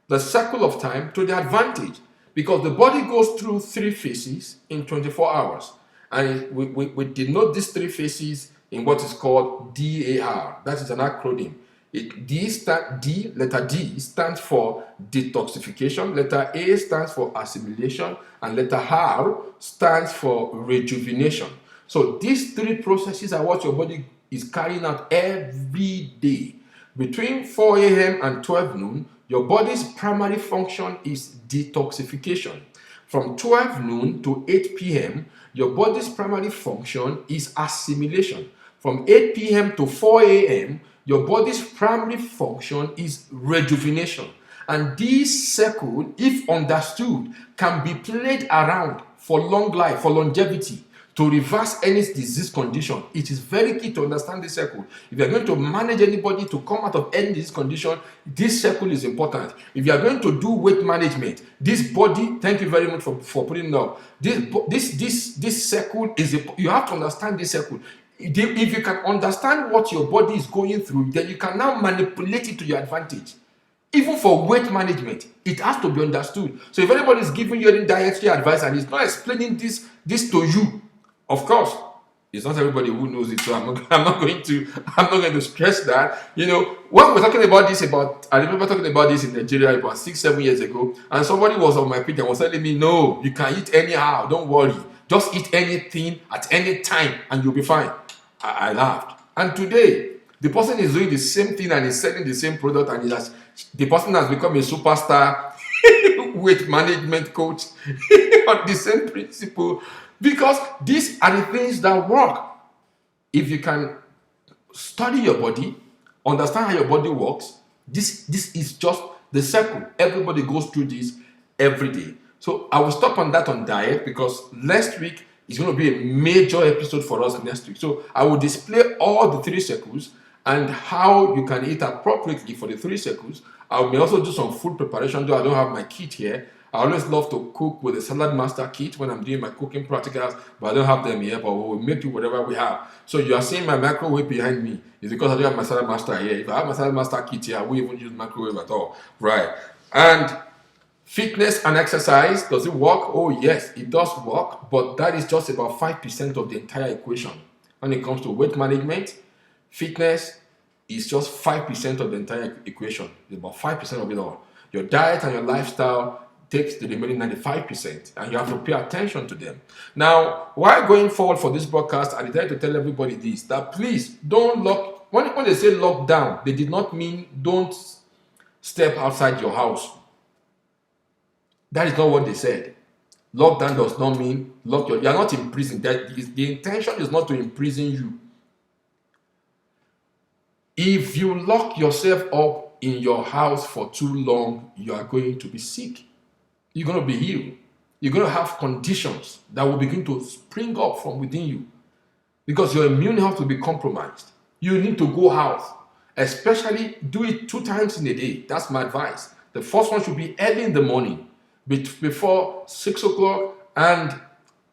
the cycle of time, to their advantage, because the body goes through 3 phases in 24 hours. And we denote these 3 phases in what is called DAR. That is an acronym. Letter D stands for detoxification, letter A stands for assimilation, and letter R stands for rejuvenation. So these 3 processes are what your body is carrying out every day. Between 4 a.m. and 12 noon, your body's primary function is detoxification. From 12 noon to 8 p.m., your body's primary function is assimilation. From 8 p.m. to 4 a.m., your body's primary function is rejuvenation. And this cycle, if understood, can be played around for long life, for longevity, to reverse any disease condition. It is very key to understand this cycle. If you are going to manage anybody to come out of any disease condition, this cycle is important. If you are going to do weight management, this body, thank you very much for putting it up. This cycle is, you have to understand this cycle. If you can understand what your body is going through, then you can now manipulate it to your advantage. Even for weight management, it has to be understood. So if anybody is giving you any dietary advice and is not explaining this to you, of course, it's not everybody who knows it. So I'm not going to stress that. When we're talking about this, I remember talking about this in Nigeria about 6-7 years ago, and somebody was on my page and was telling me, no, you can eat anyhow. Don't worry, just eat anything at any time and you'll be fine. I laughed. And today, the person is doing the same thing and is selling the same product, and the person has become a superstar weight management coach on the same principle, because these are the things that work. If you can study your body, understand how your body works, this is just the circle. Everybody goes through this every day. So I will stop on that on diet, because next week is going to be a major episode for us next week. So I will display all the 3 circles and how you can eat appropriately for the 3 circles. I may also do some food preparation, though I don't have my kit here. I always love to cook with a Salad Master kit when I'm doing my cooking practicals, but I don't have them here, but we will make do whatever we have. So you are seeing my microwave behind me. It's because I don't have my Salad Master here. If I have my Salad Master kit here, I won't even use microwave at all. Right. And fitness and exercise, does it work? Oh yes, it does work, but that is just about 5% of the entire equation. When it comes to weight management, fitness is just 5% of the entire equation. It's about 5% of it all. Your diet and your lifestyle takes the remaining 95%, and you have to pay attention to them. Now, while going forward for this broadcast, I decided to tell everybody this, that please don't when they say lockdown, they did not mean don't step outside your house. That is not what they said. Lockdown does not mean you are not in prison. The intention is not to imprison you. If you lock yourself up in your house for too long, you are going to be sick. You're going to be ill. You're going to have conditions that will begin to spring up from within you, because your immune health will be compromised. You need to go out, especially do it 2 times in a day. That's my advice. The first one should be early in the morning, before 6 o'clock and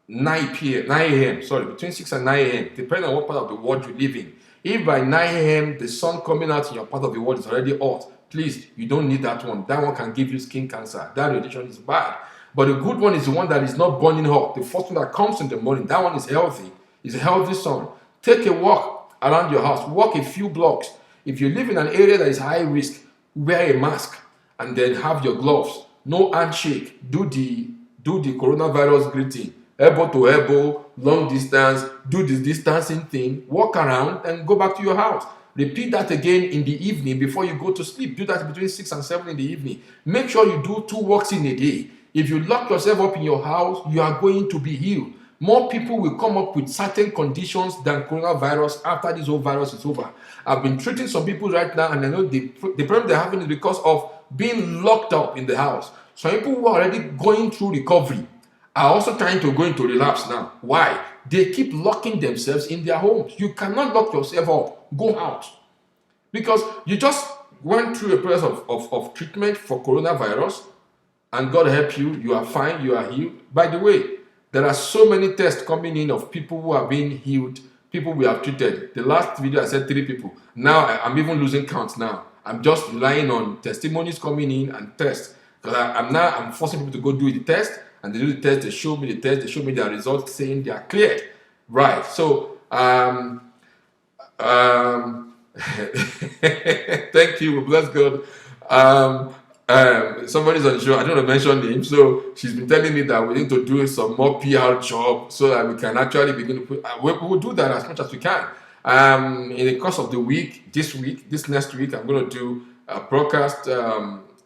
9 a.m. Sorry, between 6 and 9 a.m. depending on what part of the world you live in. If by 9 a.m. the sun coming out in your part of the world is already hot, please, you don't need that one. That one can give you skin cancer. That radiation is bad. But the good one is the one that is not burning hot. The first one that comes in the morning, that one is healthy. It's a healthy sun. Take a walk around your house. Walk a few blocks. If you live in an area that is high risk, wear a mask and then have your gloves. No handshake. Do the coronavirus greeting. Elbow to elbow, long distance. Do this distancing thing. Walk around and go back to your house. Repeat that again in the evening before you go to sleep. Do that between 6 and 7 in the evening. Make sure you do 2 walks in a day. If you lock yourself up in your house, you are going to be ill. More people will come up with certain conditions than coronavirus after this whole virus is over. I've been treating some people right now, and I know the problem they're having is because of being locked up in the house. Some people who are already going through recovery are also trying to go into relapse now. Why? They keep locking themselves in their homes. You cannot lock yourself up. Go out. Because you just went through a process of treatment for coronavirus, and God help you, you are fine, you are healed. By the way, there are so many tests coming in of people who are being healed, people we have treated. The last video I said 3 people. Now I'm even losing count now. I'm just relying on testimonies coming in and tests. Because I'm forcing people to go do the test, and they do the test, they show me the test, they show me their results saying they are cleared. Right. So thank you, bless God. Somebody's on the show, I don't want to mention names, so she's been telling me that we need to do some more PR job so that we can actually begin to put, we will do that as much as we can. In the course of the week, this next week, I'm going to do a broadcast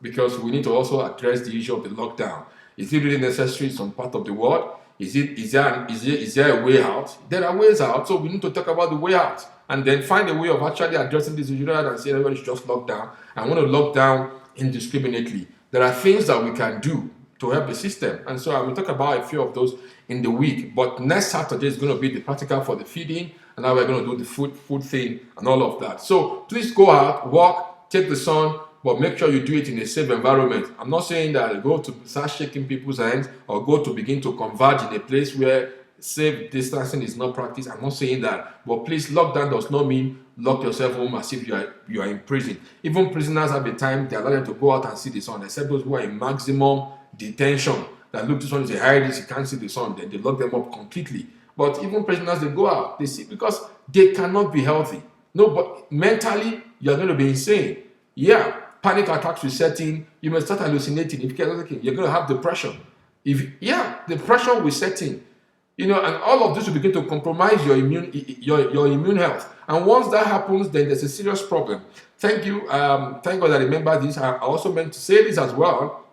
because we need to also address the issue of the lockdown. Is it really necessary in some part of the world? Is there a way out? There are ways out, so we need to talk about the way out and then find a way of actually addressing this issue rather than saying everybody should just lock down. I want to lock down indiscriminately. There are things that we can do to help the system, and so I will talk about a few of those in the week. But next Saturday is going to be the practical for the feeding, and now we're going to do the food thing and all of that. So please go out, walk, take the sun, but make sure you do it in a safe environment. I'm not saying that go to start shaking people's hands or go to begin to converge in a place where safe distancing is not practiced, I'm not saying that. But please, lockdown does not mean lock yourself home as if you are in prison. Even prisoners have a time they allow them to go out and see the sun, except those who are in maximum detention. That look, this one is a high risk, you can't see the sun, then they lock them up completely. But even prisoners, they go out, they see, because they cannot be healthy. No, but mentally, you're going to be insane. Yeah, panic attacks will set in. You may start hallucinating. If you get, you're going to have depression. Depression will set in. And all of this will begin to compromise your immune health. And once that happens, then there's a serious problem. Thank you. Thank God I remember this. I also meant to say this as well.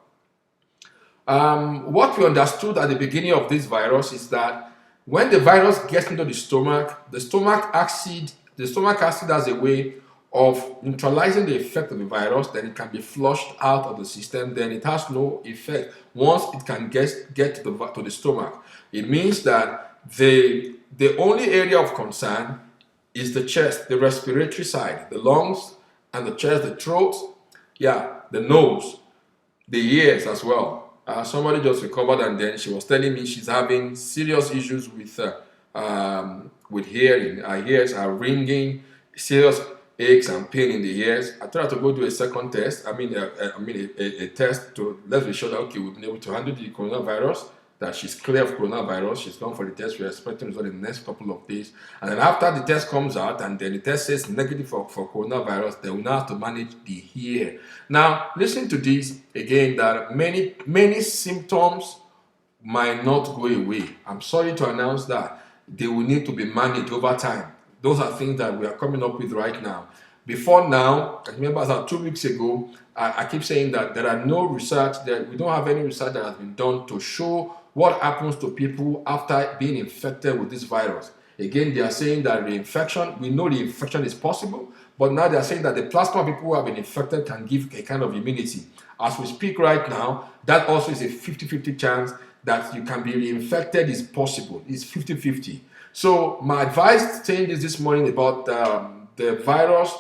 What we understood at the beginning of this virus is that when the virus gets into the stomach acid has a way of neutralizing the effect of the virus. Then it can be flushed out of the system. Then it has no effect once it can get to the stomach. It means that the only area of concern is the chest, the respiratory side, the lungs and the chest, the throat, the nose, the ears as well. Somebody just recovered, and then she was telling me she's having serious issues with hearing. Her ears are ringing, serious aches and pain in the ears. I told her to go do a second test. A test to let me show that we've been able to handle the coronavirus, that she's clear of coronavirus. She's gone for the test. We're expecting results in the next couple of days. And then after the test comes out and then the test says negative for coronavirus, they will now have to manage the hair. Now, listen to this again, that many symptoms might not go away. I'm sorry to announce that. They will need to be managed over time. Those are things that we are coming up with right now. Before now, I remember about 2 weeks ago, I keep saying that there are no research, that we don't have any research that has been done to show what happens to people after being infected with this virus. Again, they are saying that reinfection, we know the infection is possible, but now they are saying that the plasma people who have been infected can give a kind of immunity. As we speak right now, that also is a 50-50 chance that you can be reinfected is possible. It's 50-50. So my advice saying this morning about the virus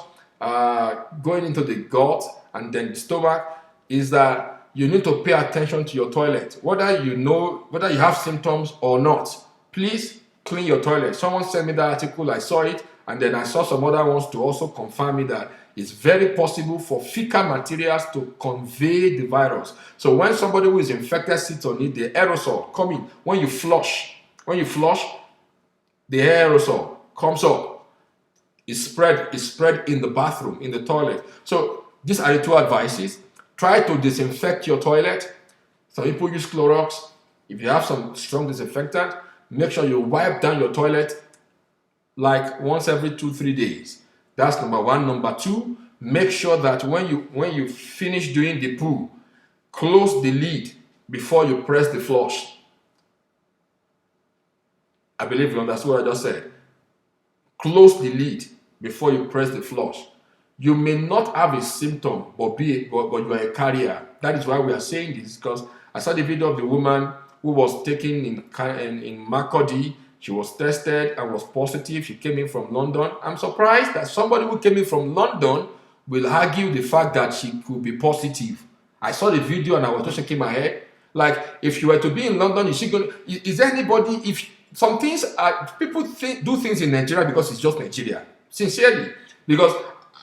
going into the gut and then the stomach is that you need to pay attention to your toilet. Whether you have symptoms or not, please clean your toilet. Someone sent me that article, I saw it, and then I saw some other ones to also confirm me that it's very possible for fecal materials to convey the virus. So when somebody who is infected sits on it, the aerosol come in. When you flush, the aerosol comes up. It's spread in the bathroom, in the toilet. So these are the two advices. Try to disinfect your toilet. Some people use Clorox. If you have some strong disinfectant, make sure you wipe down your toilet like once every 2-3 days. That's number one. Number two, make sure that when you finish doing the poo, close the lid before you press the flush. I believe you understand what I just said. Close the lid before you press the flush. You may not have a symptom, but you are a carrier. That is why we are saying this, because I saw the video of the woman who was taken in Makurdi. She was tested and was positive. She came in from London. I'm surprised that somebody who came in from London will argue the fact that she could be positive. I saw the video and I was just shaking my head. Like, if you were to be in London, is there anybody, if some things are, people do things in Nigeria because it's just Nigeria. Sincerely. Because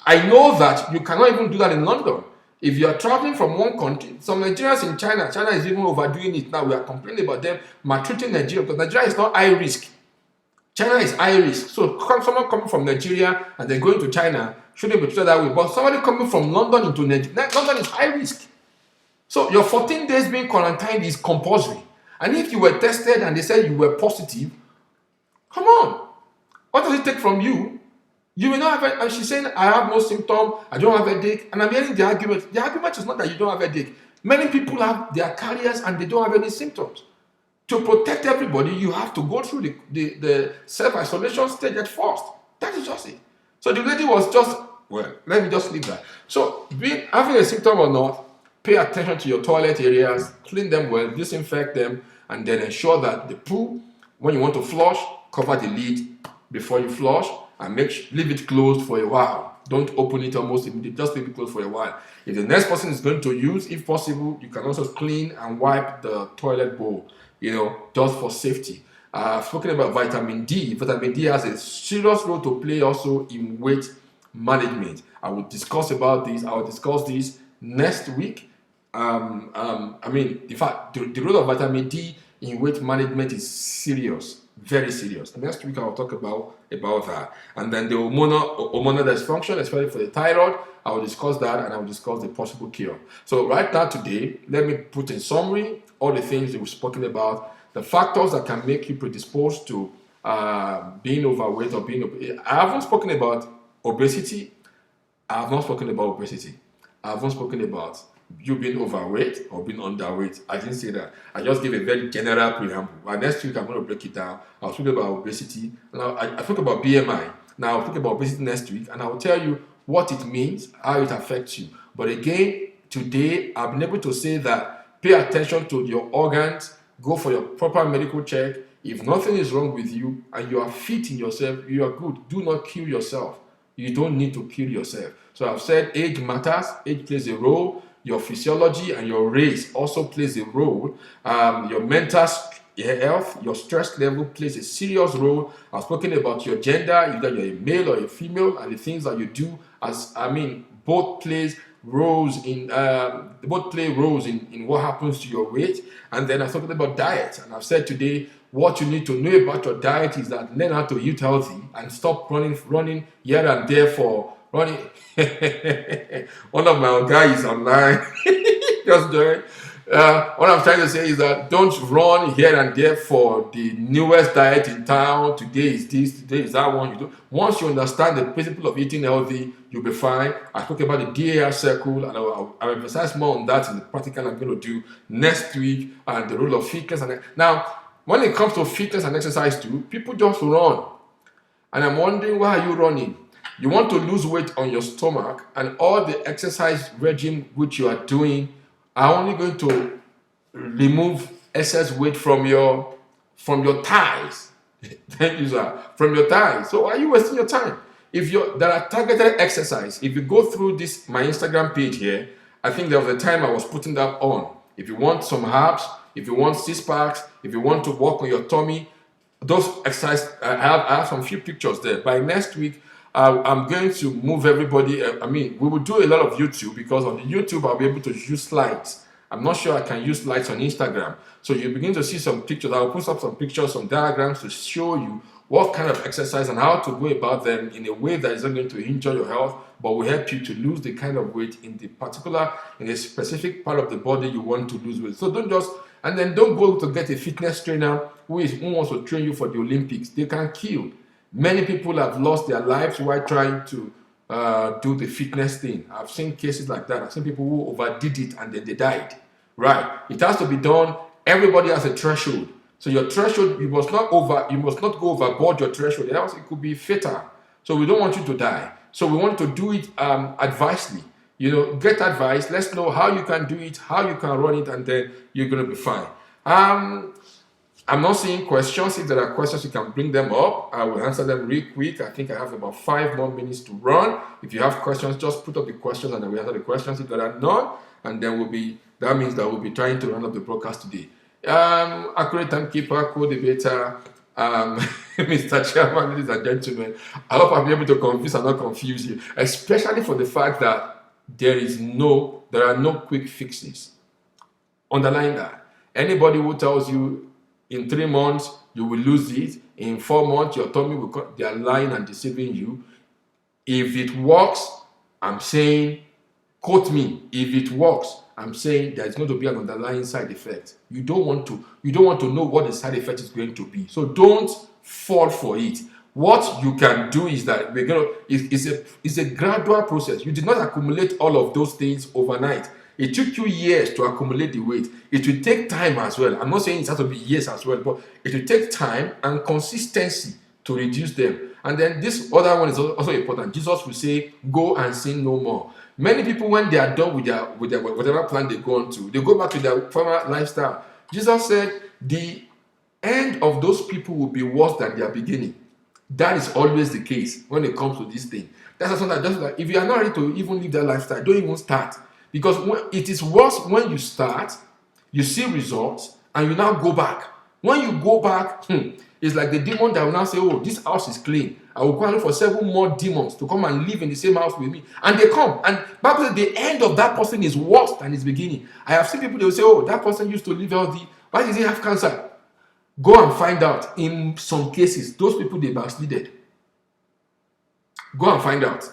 I know that you cannot even do that in London. If you are traveling from one country, some Nigerians in China is even overdoing it now. We are complaining about them maltreating Nigeria because Nigeria is not high risk. China is high risk. So someone coming from Nigeria and then going to China shouldn't be treated that way. But somebody coming from London into Nigeria, London is high risk. So your 14 days being quarantined is compulsory. And if you were tested and they said you were positive, come on. What does it take from you? You will not have, and she's saying, I have no symptom, I don't have a headache, and I'm hearing the argument. The argument is not that you don't have a headache. Many people they are carriers and they don't have any symptoms. To protect everybody, you have to go through the self-isolation stage at first. That is just it. So the lady was just, well, let me just leave that. So having a symptom or not, pay attention to your toilet areas, clean them well, disinfect them, and then ensure that the poo, when you want to flush, cover the lid before you flush, and leave it closed for a while. Don't open it almost immediately, just leave it closed for a while. If the next person is going to use, if possible, you can also clean and wipe the toilet bowl, just for safety. I've spoken about vitamin D. Vitamin D has a serious role to play also in weight management. I will discuss about this. I will discuss this next week. In fact, the role of vitamin D in weight management is serious, very serious. Next week I will talk about that, and then the hormonal dysfunction, especially for the thyroid. I will discuss that, and I will discuss the possible cure. So right now today, let me put in summary all the things that we've spoken about, the factors that can make you predisposed to being overweight or being obese. I haven't spoken about obesity. I have not spoken about obesity. I haven't spoken about you being overweight or being underweight. I didn't say that. I just gave a very general preamble. But next week I'm going to break it down. I'll speak about obesity. Now I spoke about BMI. Now I'll speak about obesity next week, and I'll tell you what it means, how it affects you. But again, today I've been able to say that pay attention to your organs, go for your proper medical check. If nothing is wrong with you and you are fit in yourself, you are good. Do not kill yourself. You don't need to kill yourself. So I've said age matters. Age plays a role. Your physiology and your race also plays a role. Your mental health, your stress level plays a serious role. I've spoken about your gender, either you're a male or a female, and the things that you do both play roles in what happens to your weight. And then I talked about diet, and I've said today what you need to know about your diet is that learn how to eat healthy and stop running here and there for running. One of my guys online just joined. What I'm trying to say is that don't run here and there for the newest diet in town. Today is this, today is that one. You do. Once you understand the principle of eating healthy, you'll be fine. I spoke about the DAR circle, and I'll emphasize more on that in the practical I'm going to do next week, and the role of fitness. Now, when it comes to fitness and exercise too, people just run. And I'm wondering, why are you running? You want to lose weight on your stomach, and all the exercise regime which you are doing are only going to remove excess weight from your thighs. Thank you, sir. From your thighs. So why are you wasting your time? There are targeted exercise. If you go through my Instagram page here, I think there was a time I was putting that on. If you want some abs, if you want six packs, if you want to work on your tummy, those exercises, I have some few pictures there. By next week, I'm going to move everybody. We will do a lot of YouTube, because on the YouTube I'll be able to use slides. I'm not sure I can use slides on Instagram. So you begin to see some pictures. I'll put up some pictures, some diagrams to show you what kind of exercise and how to go about them in a way that is not going to injure your health, but will help you to lose the kind of weight in a specific part of the body you want to lose weight. So don't go to get a fitness trainer who wants to train you for the Olympics. They can kill. Many people have lost their lives while trying to do the fitness thing. I've seen cases like that. I've seen people who overdid it and then they died. Right? It has to be done. Everybody has a threshold. So your threshold, you must not go overboard your threshold, else it could be fatal. So we don't want you to die. So we want to do it advisedly. Get advice. Let's know how you can do it, how you can run it, and then you're going to be fine. I'm not seeing questions. If there are questions, you can bring them up. I will answer them real quick. I think I have about 5 more minutes to run. If you have questions, just put up the questions and then we answer the questions. If there are none, and then that means that we'll be trying to run up the broadcast today. Accurate timekeeper, co-debater, Mr. Chairman, ladies and gentlemen, I hope I'll be able to convince and not confuse you, especially for the fact that there are no quick fixes. Underline that. Anybody who tells you in 3 months you will lose it, in 4 months your tummy will cut, they are lying and deceiving you. If it works, I'm saying, quote me, if it works, I'm saying there's going to be an underlying side effect. You don't want to know what the side effect is going to be. So don't fall for it. What you can do is that it's a gradual process. You did not accumulate all of those things overnight. It took you years to accumulate the weight. It will take time as well. I'm not saying it has to be years as well, but it will take time and consistency to reduce them. And then this other one is also important. Jesus will say, go and sin no more. Many people, when they are done with their whatever plan they go on to, they go back to their former lifestyle. Jesus said, the end of those people will be worse than their beginning. That is always the case when it comes to this thing. That's something that if you are not ready to even live that lifestyle, don't even start. Because it is worse when you start, you see results, and you now go back. When you go back, it's like the demon that will now say, oh, this house is clean. I will go and look for 7 more demons to come and live in the same house with me. And they come. And Bible says the end of that person is worse than his beginning. I have seen people, they will say, oh, that person used to live healthy. Why does he have cancer? Go and find out. In some cases, those people, they backslided. Go and find out.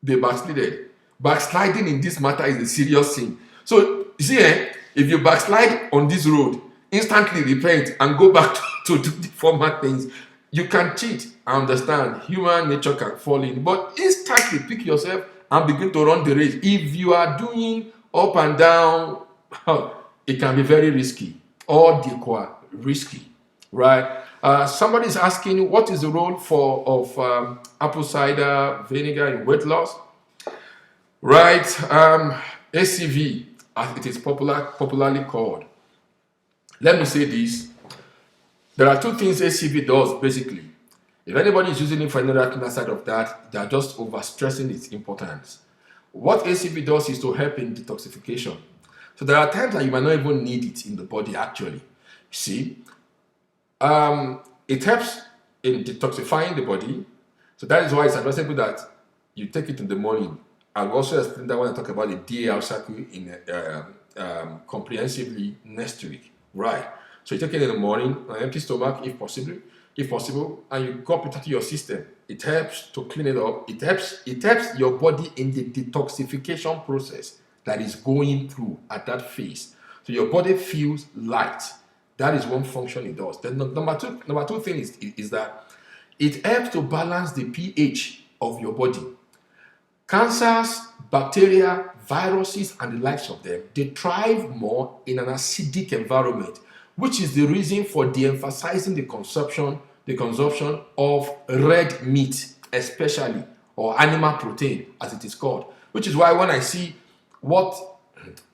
They backslided. Backsliding in this matter is a serious sin. So, you see, if you backslide on this road, instantly repent and go back to do the former things. You can cheat. I understand. Human nature can fall in. But instantly pick yourself and begin to run the race. If you are doing up and down, it can be very risky. Or risky. Right? Somebody is asking, what is the role of apple cider vinegar in weight loss? Right? ACV, as it is popularly called. Let me say this. There are 2 things ACV does, basically. If anybody is using it for any other side of that, they are just overstressing its importance. What ACV does is to help in detoxification. So there are times that you might not even need it in the body, actually. See? It helps in detoxifying the body. So that is why it's advisable that you take it in the morning. I'll also explain that when I talk about the DAR cycle in comprehensively next week. Right. So you take it in the morning on an empty stomach, if possible, and you go up into your system. It helps to clean it up. It helps your body in the detoxification process that is going through at that phase. So your body feels light. That is one function it does. Then number two thing is that it helps to balance the pH of your body. Cancers, bacteria, viruses, and the likes of them, they thrive more in an acidic environment, which is the reason for de-emphasizing the consumption of red meat, especially, or animal protein, as it is called. Which is why when I see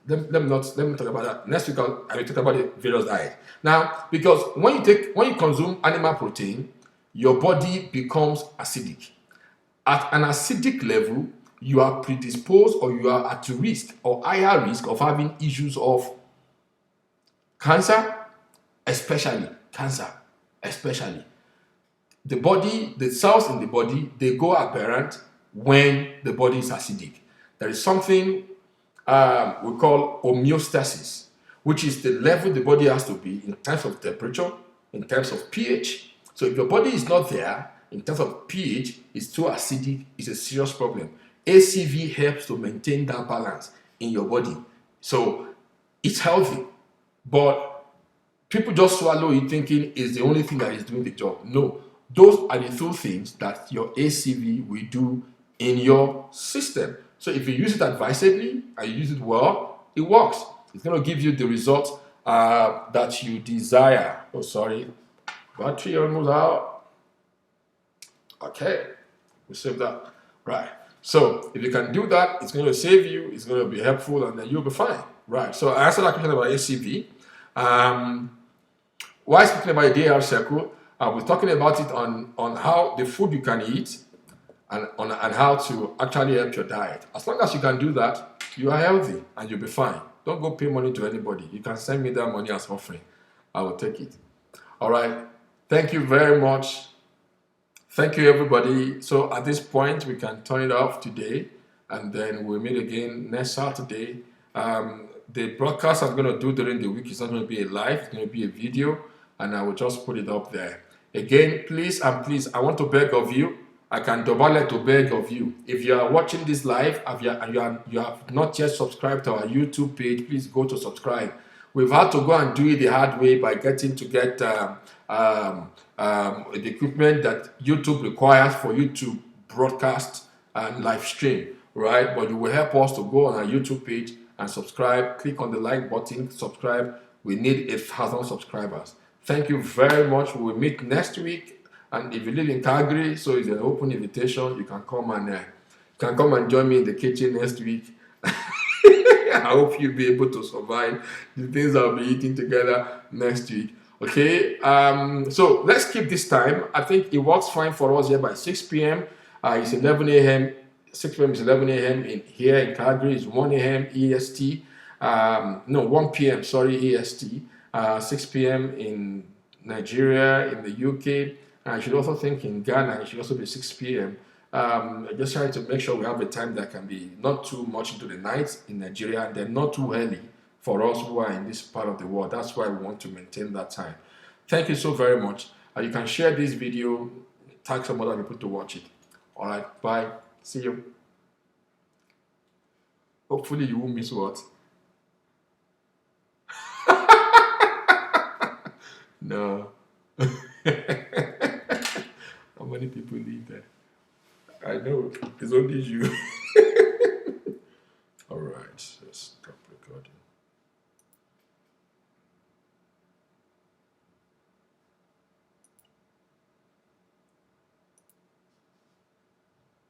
let me talk about that. Next week I will talk about the various diet. Now, because when you consume animal protein, your body becomes acidic. At an acidic level, you are predisposed or you are at risk or higher risk of having issues of cancer, especially. The cells in the body, they go aberrant when the body is acidic. There is something we call homeostasis, which is the level the body has to be in terms of temperature, in terms of pH. So if your body is not there, in terms of pH, it's too acidic, it's a serious problem. ACV helps to maintain that balance in your body. So it's healthy. But people just swallow it thinking it's the only thing that is doing the job. No, those are the 2 things that your ACV will do in your system. So if you use it advisedly and you use it well, it works. It's going to give you the results that you desire. Oh, sorry. Battery almost out. Okay. We save that. Right. So if you can do that, it's going to save you, it's going to be helpful, and then you'll be fine. Right. So I answered that question about ACV. While speaking about the DAR cycle, we're talking about it on how the food you can eat and how to actually help your diet. As long as you can do that, you are healthy and you'll be fine. Don't go pay money to anybody. You can send me that money as offering. I will take it. All right. Thank you very much. Thank you, everybody. So at this point, we can turn it off today, and then we'll meet again next Saturday. The broadcast I'm going to do during the week is not going to be a live, it's going to be a video, and I will just put it up there. Again, please, I want to beg of you. I can double to beg of you. If you are watching this live and you have not yet subscribed to our YouTube page, please go to subscribe. We've had to go and do it the hard way by getting to get the equipment that YouTube requires for you to broadcast and live stream, right? But you will help us to go on our YouTube page and subscribe. Click on the like button, subscribe. We need 1,000 subscribers. Thank you very much. We will meet next week. And if you live in Calgary, so it's an open invitation. You can come and join me in the kitchen next week. I hope you'll be able to survive the things I'll be eating together next week. Okay, so let's keep this time. I think it works fine for us here by 6 p.m. It's 11 a.m. 6 p.m. is 11 a.m. Here in Calgary. It's 1 a.m. EST. 1 p.m. Sorry, EST. 6 p.m. in Nigeria, in the UK. I should also think in Ghana, it should also be 6 p.m. Just trying to make sure we have a time that can be not too much into the night in Nigeria and then not too early for us who are in this part of the world. That's why we want to maintain that time. Thank you so very much. You can share this video, tag some other people to watch it. All right, bye. See you. Hopefully, you won't miss what? No. How many people need that? I know. It's only you.